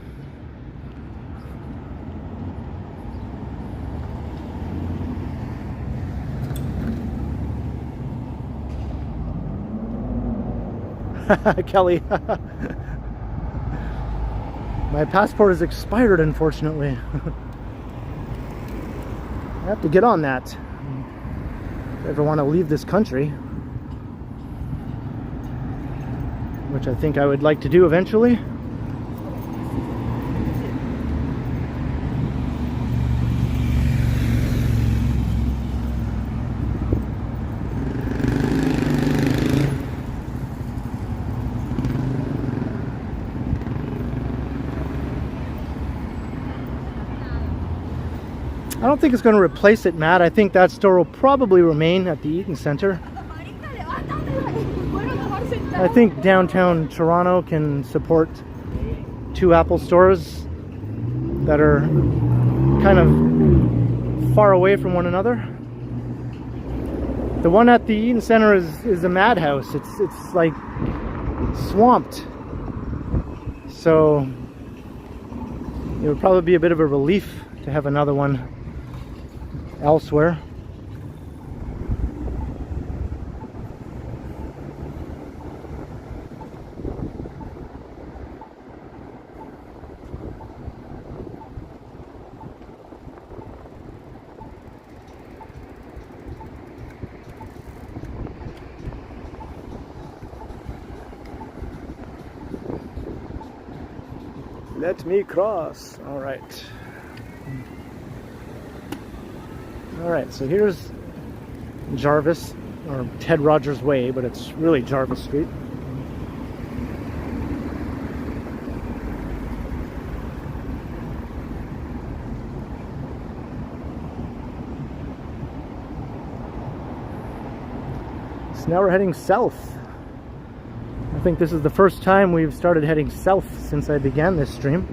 Speaker 1: Kelly. My passport is expired, unfortunately. I have to get on that if I ever want to leave this country, which I think I would like to do eventually. I don't think it's going to replace it, Matt. I think that store will probably remain at the Eaton Center. I think downtown Toronto can support two Apple stores that are kind of far away from one another. The one at the Eaton Center is a madhouse. It's like swamped. So it would probably be a bit of a relief to have another one elsewhere. Let me cross. All right. All right, so here's Jarvis, or Ted Rogers Way, but it's really Jarvis Street. So now we're heading south. I think this is the first time we've started heading south since I began this stream.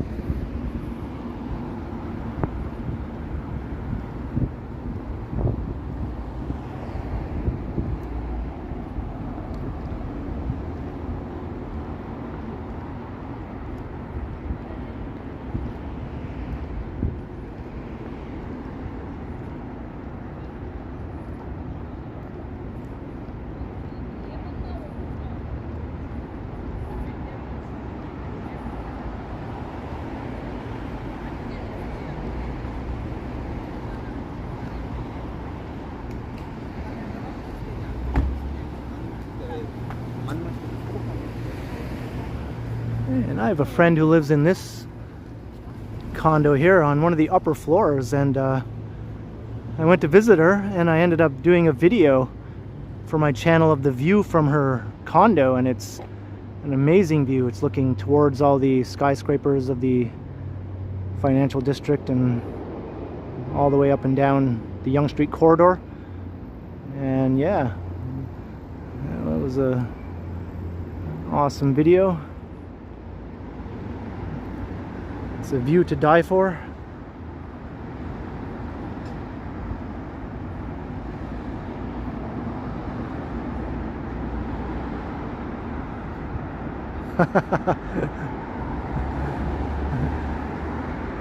Speaker 1: And I have a friend who lives in this condo here on one of the upper floors, and I went to visit her and I ended up doing a video for my channel of the view from her condo, and it's an amazing view. It's looking towards all the skyscrapers of the financial district and all the way up and down the Yonge Street corridor. And yeah, that was a awesome video. It's a view to die for.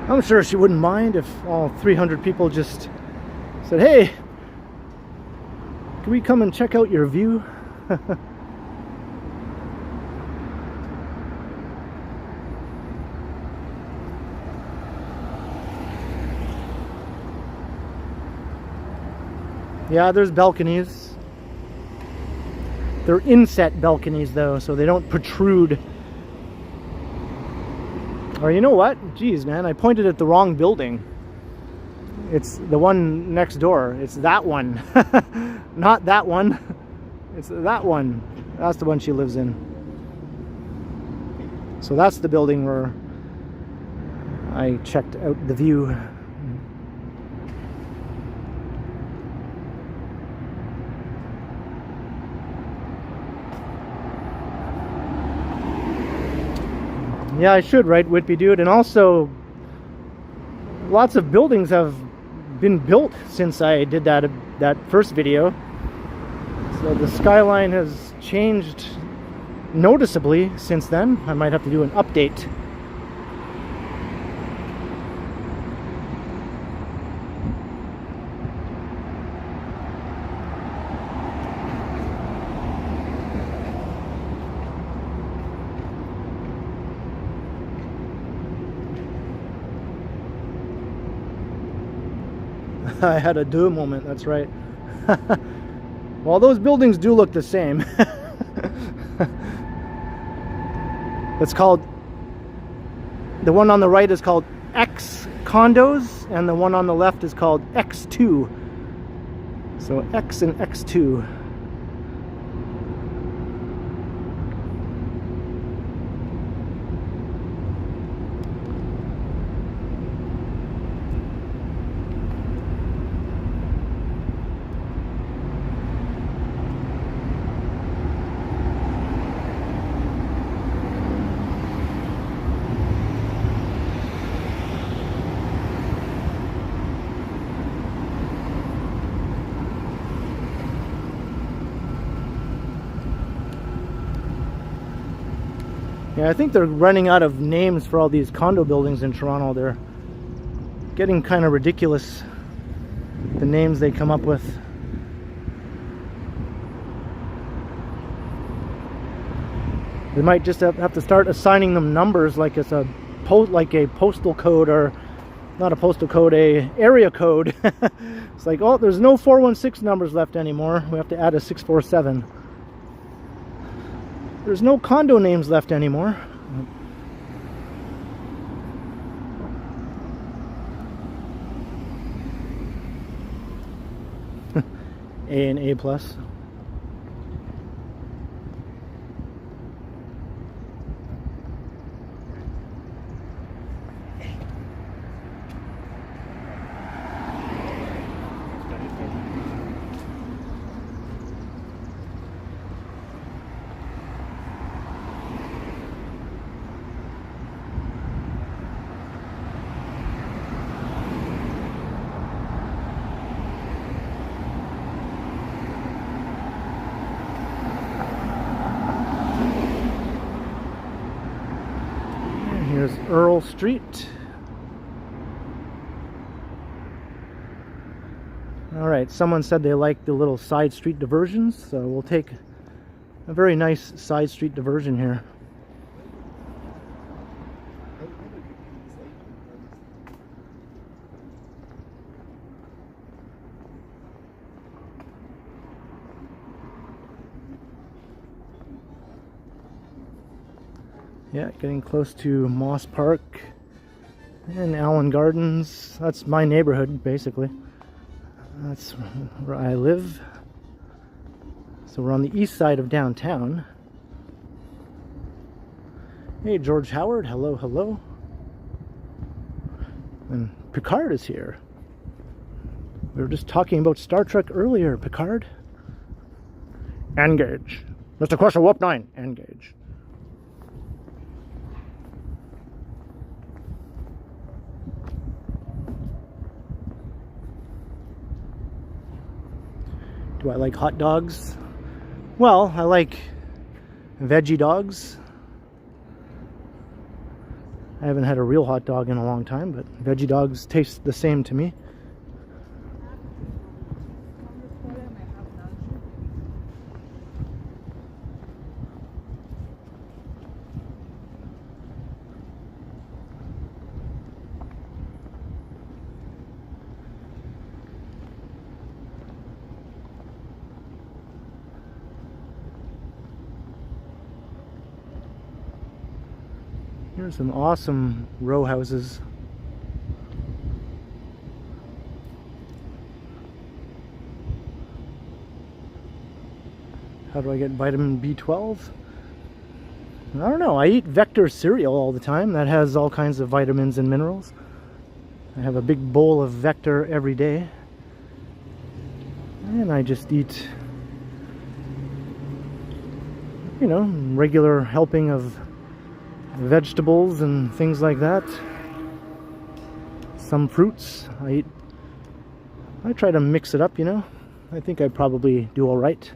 Speaker 1: I'm sure she wouldn't mind if all 300 people just said, "Hey, can we come and check out your view?" Yeah, there's balconies. They're inset balconies though, so they don't protrude. Or you know what? Jeez, man, I pointed at the wrong building. It's the one next door. It's that one. Not that one. It's that one. That's the one she lives in. So that's the building where I checked out the view. Yeah, I should, right, Whitby dude? And also, lots of buildings have been built since I did that first video. So the skyline has changed noticeably since then. I might have to do an update. I had a do moment, that's right. Well, those buildings do look the same. It's called, the one on the right is called X condos, and the one on the left is called X2. So X and X2. Yeah, I think they're running out of names for all these condo buildings in Toronto. They're getting kind of ridiculous, the names they come up with. They might just have to start assigning them numbers, like it's a postal code, or not a postal code, a area code. It's like, oh, there's no 416 numbers left anymore. We have to add a 647. There's no condo names left anymore. A and A plus. Here's Earl Street. Alright, someone said they like the little side street diversions, so we'll take a very nice side street diversion here. Yeah, getting close to Moss Park and Allen Gardens. That's my neighborhood, basically. That's where I live. So we're on the east side of downtown. Hey, George Howard. Hello, hello. And Picard is here. We were just talking about Star Trek earlier, Picard. Engage. Mr. Crusher, warp 9. Engage. Do I like hot dogs? Well, I like veggie dogs. I haven't had a real hot dog in a long time, but veggie dogs taste the same to me. Here's some awesome row houses. How do I get vitamin B12? I don't know. I eat Vector cereal all the time. That has all kinds of vitamins and minerals. I have a big bowl of Vector every day. And I just eat, you know, regular helping of vegetables and things like that. Some fruits. I try to mix it up, you know. I think I probably do all right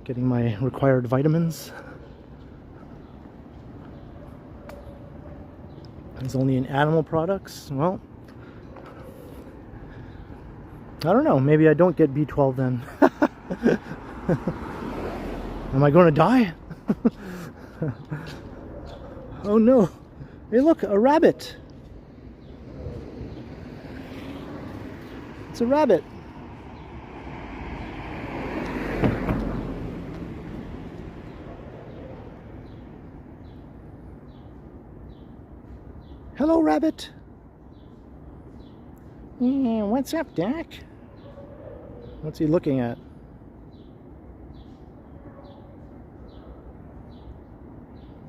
Speaker 1: getting my required vitamins. It's only in animal products. Well, I don't know. Maybe I don't get B12 then. Am I going to die? Oh no. Hey look, a rabbit. It's a rabbit. Hello, rabbit. Yeah, what's up, Doc? What's he looking at?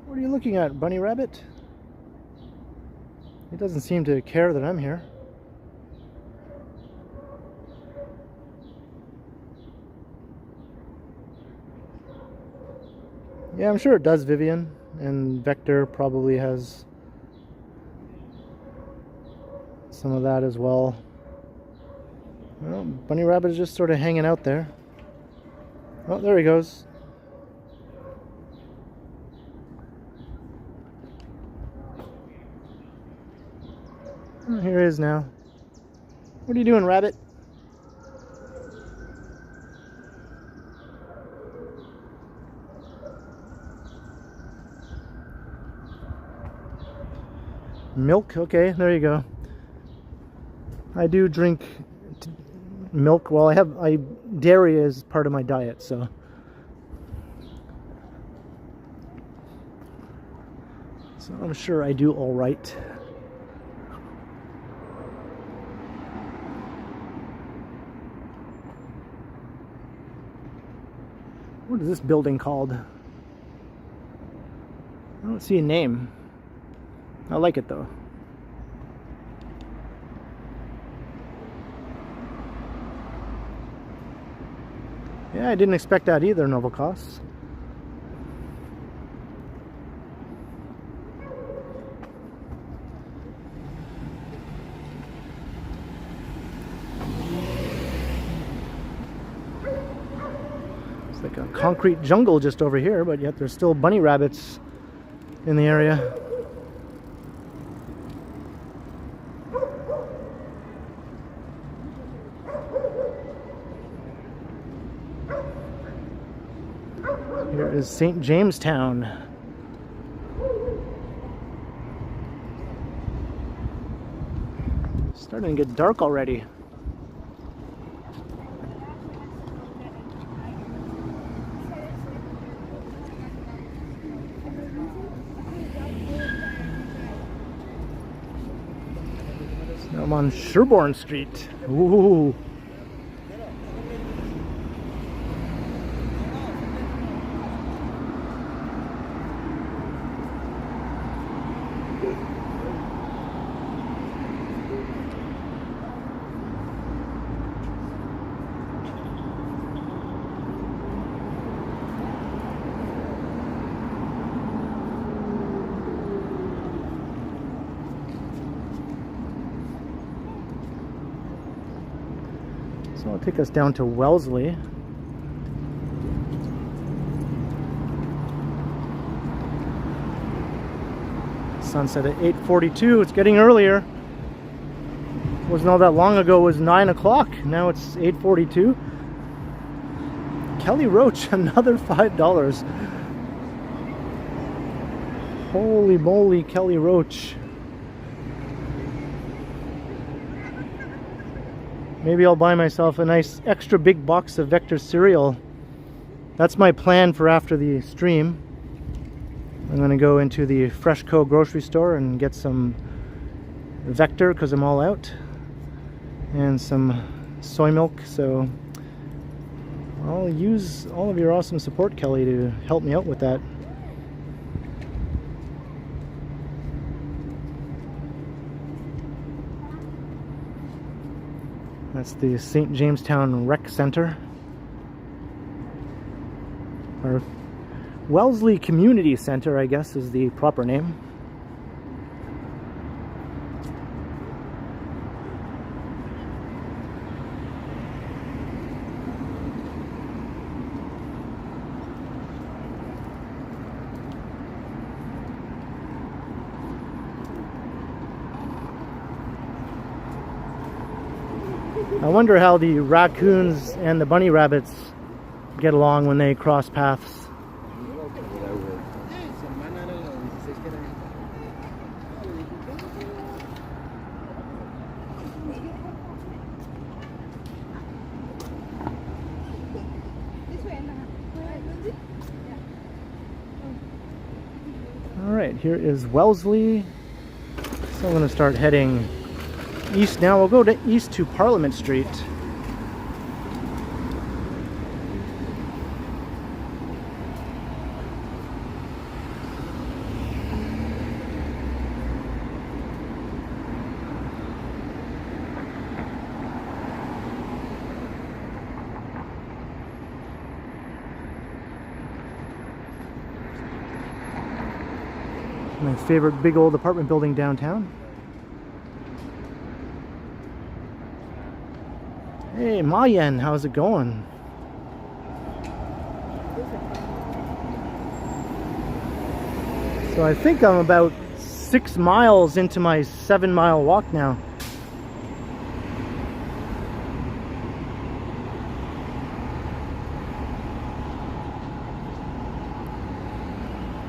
Speaker 1: What are you looking at, bunny rabbit? He doesn't seem to care that I'm here. Yeah, I'm sure it does, Vivian. And Vector probably has some of that as well. Well, bunny rabbit is just sort of hanging out there. Oh, there he goes. Oh, here he is now. What are you doing, rabbit? Milk? Okay, there you go. I do drink milk. Well, dairy is part of my diet, so. So I'm sure I do all right. What is this building called? I don't see a name. I like it though. Yeah, I didn't expect that either, Novocos. It's like a concrete jungle just over here, but yet there's still bunny rabbits in the area. Here is St. Jamestown. It's starting to get dark already. So I'm on Sherbourne Street. Ooh. So I'll take us down to Wellesley. Sunset at 8:42. It's getting earlier. Wasn't all that long ago. It was 9 o'clock. Now it's 8:42. Kelly Roach, another $5. Holy moly, Kelly Roach. Maybe I'll buy myself a nice extra big box of Vector cereal. That's my plan for after the stream. I'm going to go into the Freshco grocery store and get some Vector because I'm all out. And some soy milk. So I'll use all of your awesome support, Kelly, to help me out with that. That's the St. Jamestown Rec Center. Or Wellesley Community Center, I guess, is the proper name. I wonder how the raccoons and the bunny rabbits get along when they cross paths. Alright, here is Wellesley. So I'm going to start heading east now. We'll go east to Parliament Street. My favorite big old apartment building downtown. Hey, Mayen, how's it going? So I think I'm about 6 miles into my 7-mile walk now.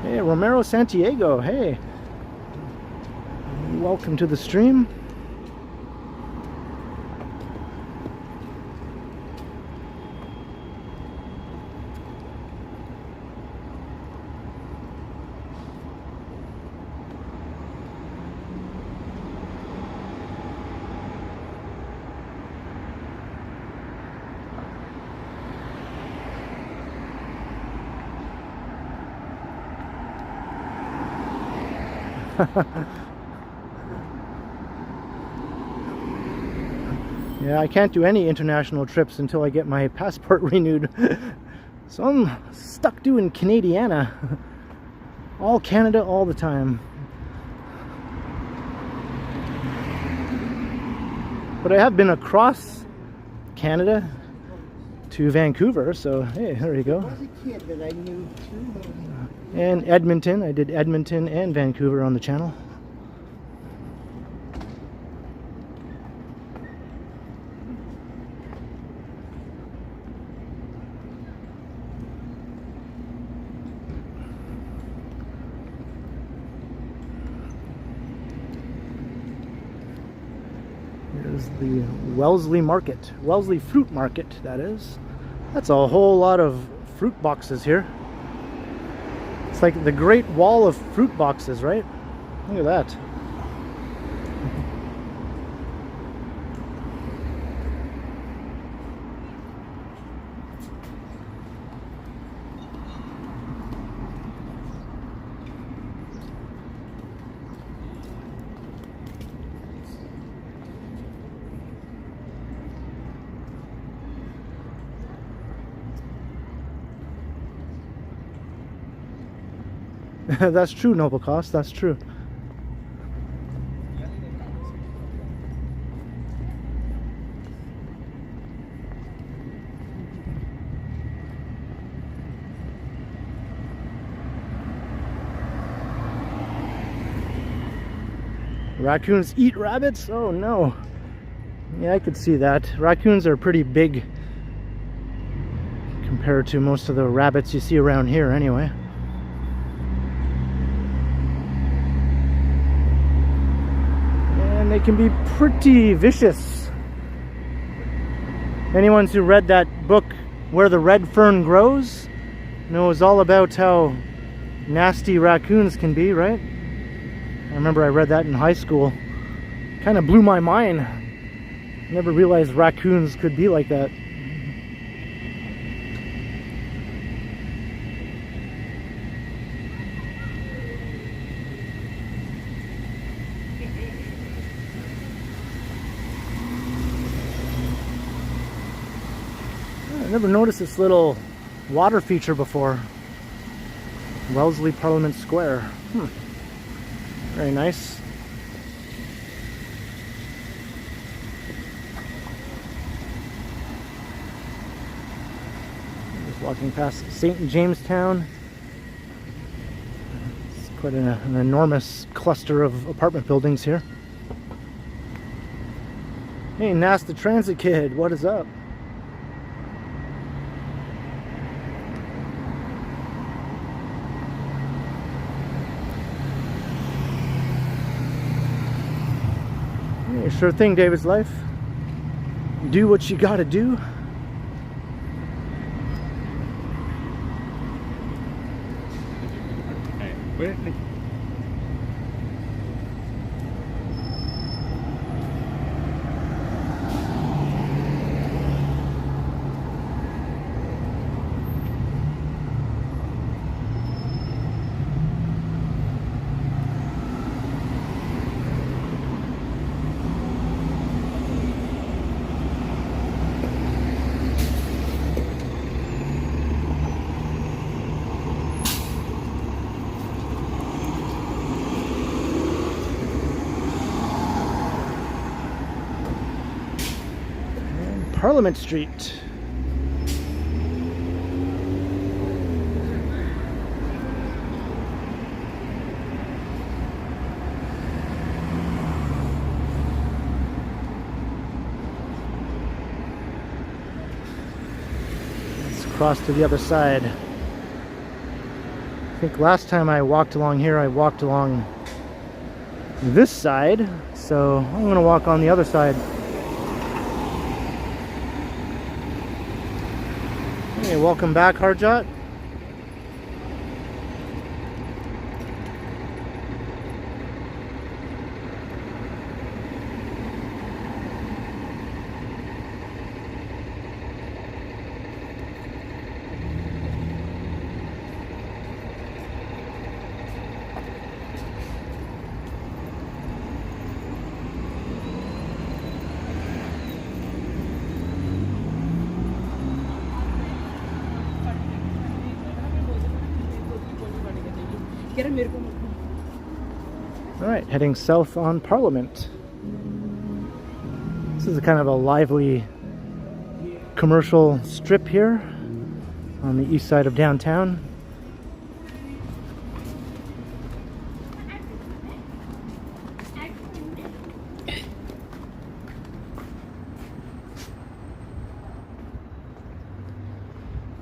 Speaker 1: Hey, Romero Santiago, hey. Welcome to the stream. Yeah, I can't do any international trips until I get my passport renewed. So I'm stuck doing Canadiana. All Canada all the time. But I have been across Canada to Vancouver, so hey, there you go. And Edmonton. I did Edmonton and Vancouver on the channel. Here's the Wellesley Market. Wellesley Fruit Market, that is. That's a whole lot of fruit boxes here. It's like the Great Wall of fruit boxes, right? Look at that. That's true, Noble Cost, that's true. Raccoons eat rabbits? Oh no. Yeah, I could see that. Raccoons are pretty big compared to most of the rabbits you see around here anyway. And they can be pretty vicious. Anyone who read that book, Where the Red Fern Grows, knows all about how nasty raccoons can be, right? I remember I read that in high school. Kind of blew my mind. Never realized raccoons could be like that. I never noticed this little water feature before. Wellesley Parliament Square. Very nice. Just walking past St. Jamestown. It's quite an enormous cluster of apartment buildings here. Hey, Nasta Transit Kid, what is up? Yeah, sure thing, David's Life. Do what you gotta do.
Speaker 2: Hey, wait.
Speaker 1: Parliament Street. Let's cross to the other side. I think last time I walked along here, I walked along this side, so I'm going to walk on the other side. Hey, welcome back, Harjot. Alright, heading south on Parliament. This is a kind of a lively commercial strip here on the east side of downtown.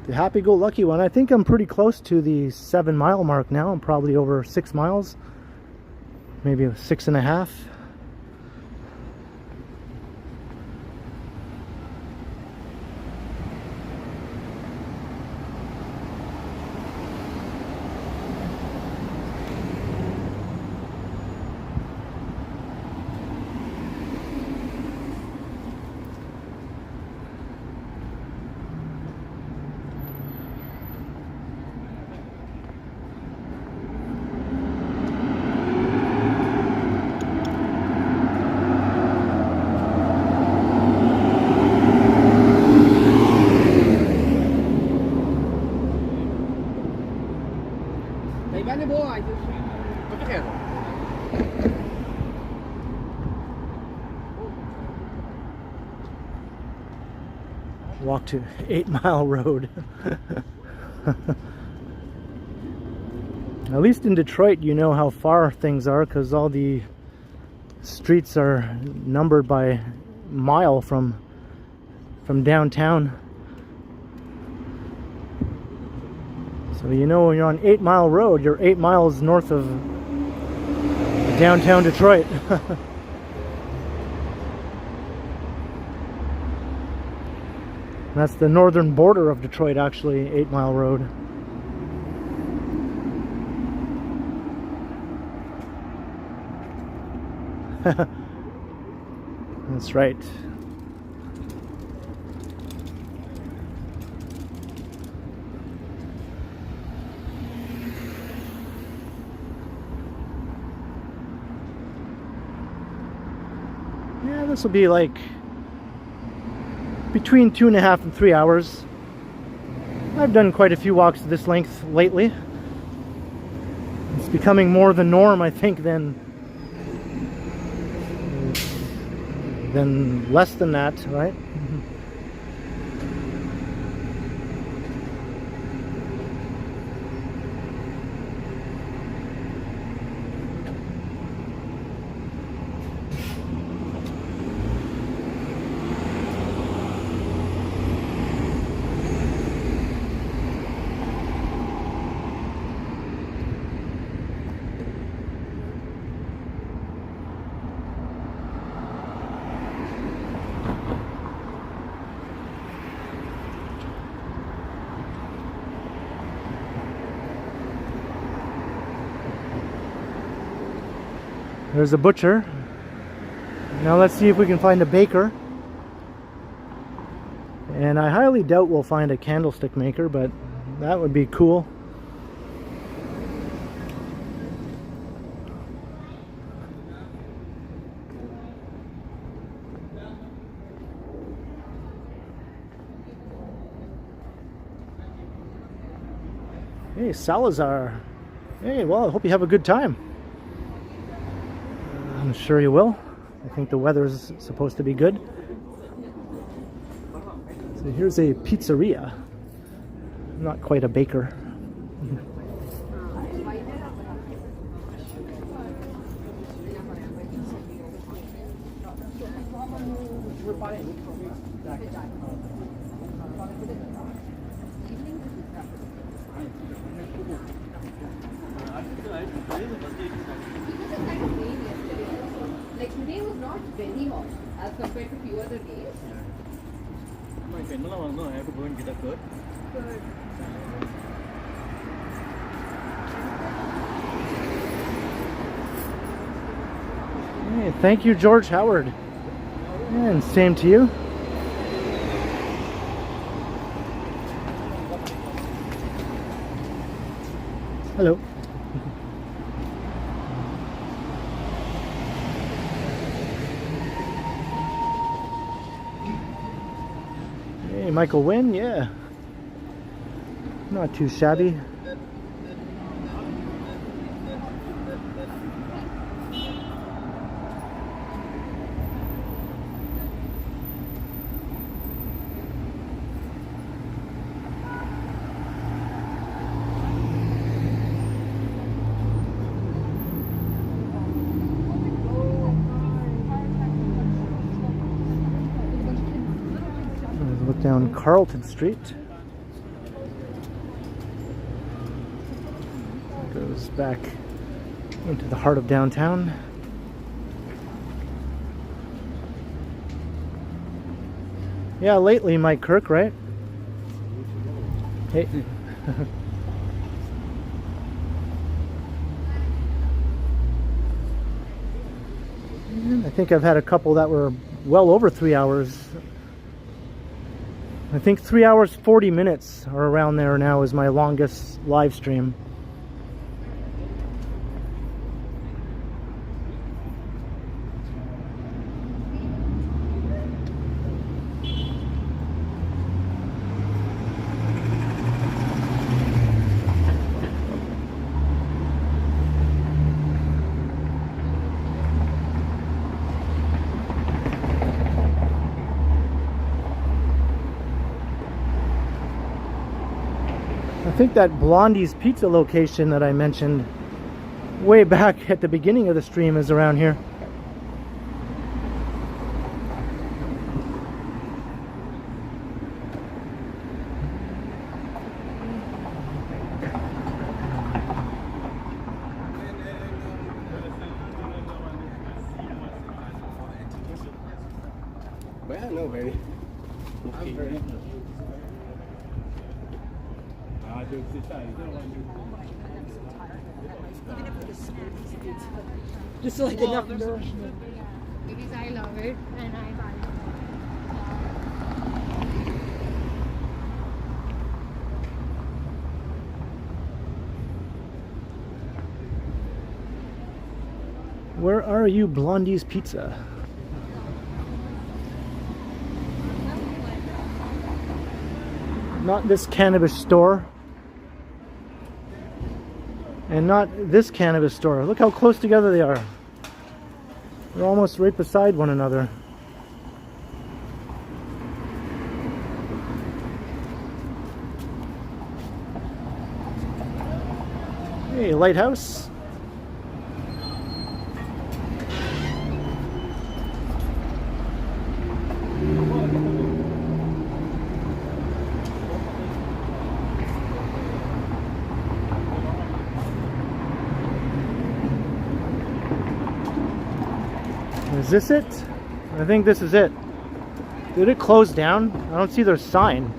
Speaker 1: The happy-go-lucky one. I think I'm pretty close to the 7-mile mark now. I'm probably over 6 miles, maybe 6.5. Walk to 8 Mile Road. At least in Detroit you know how far things are, because all the streets are numbered by mile from downtown. So you know when you're on 8 Mile Road, you're 8 miles north of downtown Detroit. That's the northern border of Detroit, actually, 8 Mile Road. That's right. Yeah, this will be like between 2.5 and 3 hours. I've done quite a few walks this length lately. It's becoming more the norm, I think, than less than that, right? There's a butcher. Now let's see if we can find a baker. And I highly doubt we'll find a candlestick maker, but that would be cool. Hey, Salazar. Hey, well, I hope you have a good time. I'm sure you will. I think the weather is supposed to be good. So here's a pizzeria. Not quite a baker.
Speaker 6: Like today was not very hot as compared to few other days.
Speaker 2: My pen, I have to go and get a curd.
Speaker 1: Hey, thank you, George Howard. And same to you. Hello. Hey, Michael Wynn, yeah. Not too shabby. Look down Carlton Street. Goes back into the heart of downtown. Yeah, lately, Mike Kirk, right? Hey. I think I've had a couple that were well over 3 hours. I think 3 hours 40 minutes or around there now is my longest live stream. I think that Blondie's Pizza location that I mentioned way back at the beginning of the stream is around here.
Speaker 2: Well, no, baby. I'm very.
Speaker 3: Just like enough nourishment.
Speaker 6: Because I love it and I buy it.
Speaker 1: Where are you, Blondie's Pizza? Not this cannabis store. And not this cannabis store. Look how close together they are. They're almost right beside one another. Hey, lighthouse. Is this it? I think this is it. Did it close down? I don't see their sign.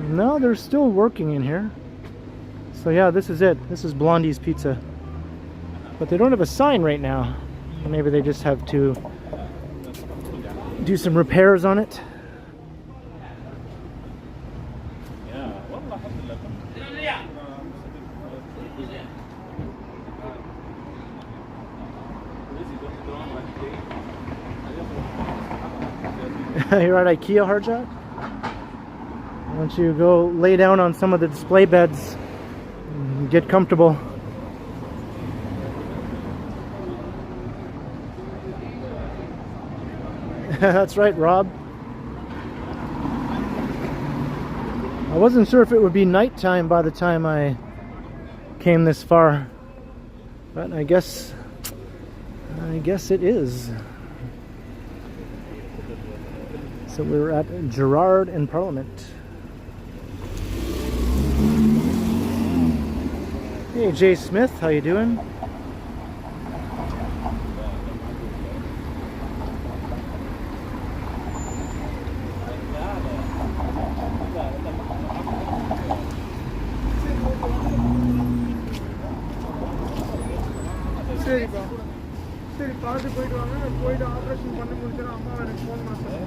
Speaker 1: No, they're still working in here. So yeah, this is it. This is Blondie's Pizza. But they don't have a sign right now. Maybe they just have to do some repairs on it. You're at IKEA, Harjot? Why don't you go lay down on some of the display beds and get comfortable. That's right, Rob. I wasn't sure if it would be nighttime by the time I came this far, but I guess it is. So we're at Gerrard and Parliament. Hey, Jay Smith, how you doing?
Speaker 7: சரி பார்த்து போயிட்டு வாங்க போயிட்டு operation பண்ண முடிஞ்சிடும் அம்மா எனக்கு phone பண்ணுறேன்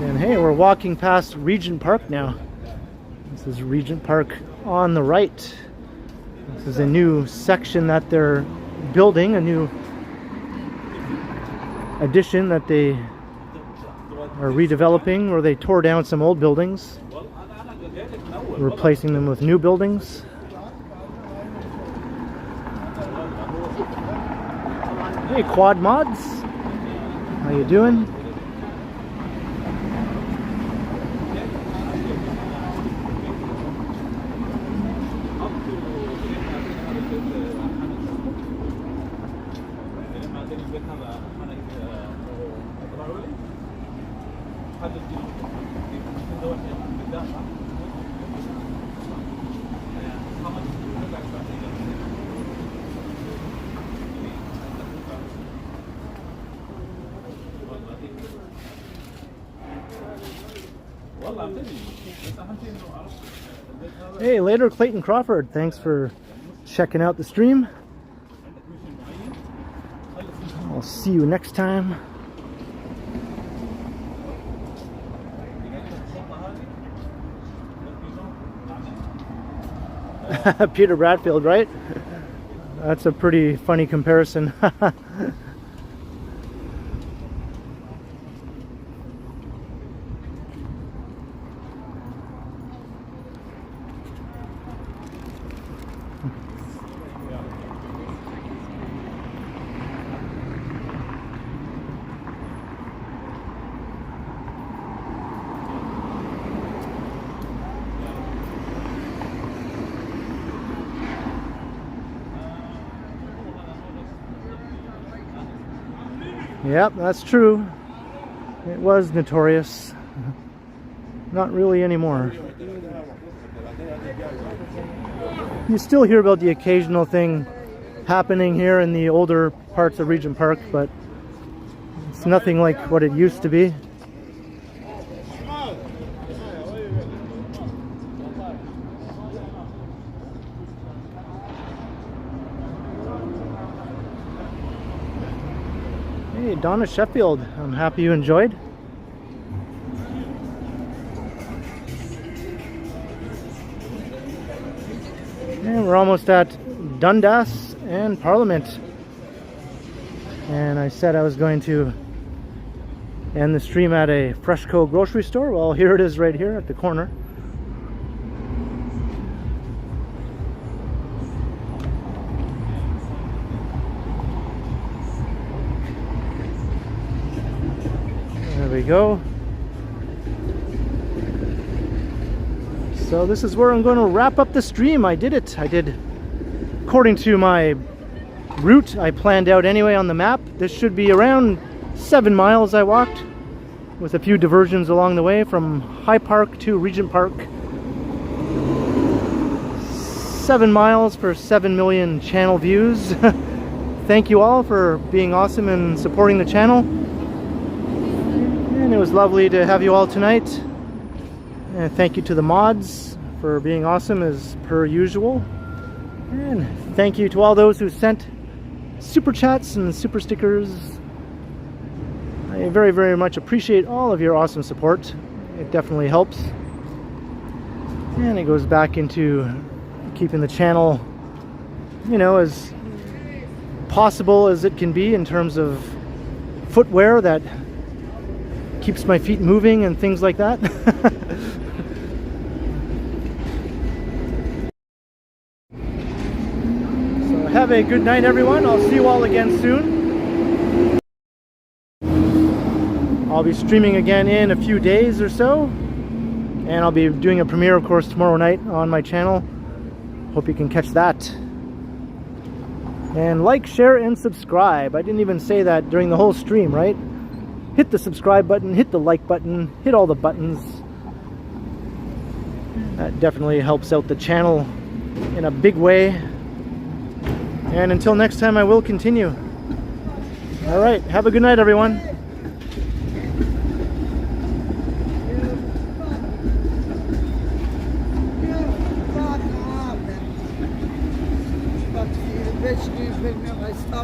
Speaker 1: And hey, we're walking past Regent Park now. This is Regent Park on the right. This is a new section that they're building, a new addition that they are redeveloping, where they tore down some old buildings, replacing them with new buildings. Hey, Quad Mods, how you doing? Hey, later Clayton Crawford, thanks for checking out the stream. I'll see you next time. Peter Bradfield, right? That's a pretty funny comparison. Yep, that's true. It was notorious. Not really anymore. You still hear about the occasional thing happening here in the older parts of Regent Park, but it's nothing like what it used to be. Hey, Donna Sheffield, I'm happy you enjoyed. And we're almost at Dundas and Parliament. And I said I was going to end the stream at a Freshco grocery store. Well, here it is right here at the corner. There we go. So this is where I'm going to wrap up the stream. I did it. I did according to my route I planned out anyway on the map. This should be around 7 miles I walked, with a few diversions along the way from High Park to Regent Park. 7 miles for 7 million channel views. Thank you all for being awesome and supporting the channel. And it was lovely to have you all tonight. And thank you to the mods for being awesome as per usual. And thank you to all those who sent super chats and super stickers. I very, very much appreciate all of your awesome support. It definitely helps. And it goes back into keeping the channel, you know, as possible as it can be in terms of footwear that keeps my feet moving and things like that. So have a good night, everyone. I'll see you all again soon. I'll be streaming again in a few days or so, and I'll be doing a premiere, of course, tomorrow night on my channel. Hope you can catch that. And like, share, and subscribe. I didn't even say that during the whole stream, right? Hit the subscribe button, hit the like button, hit all the buttons. That definitely helps out the channel in a big way. And until next time, I will continue. All right, have a good night, everyone.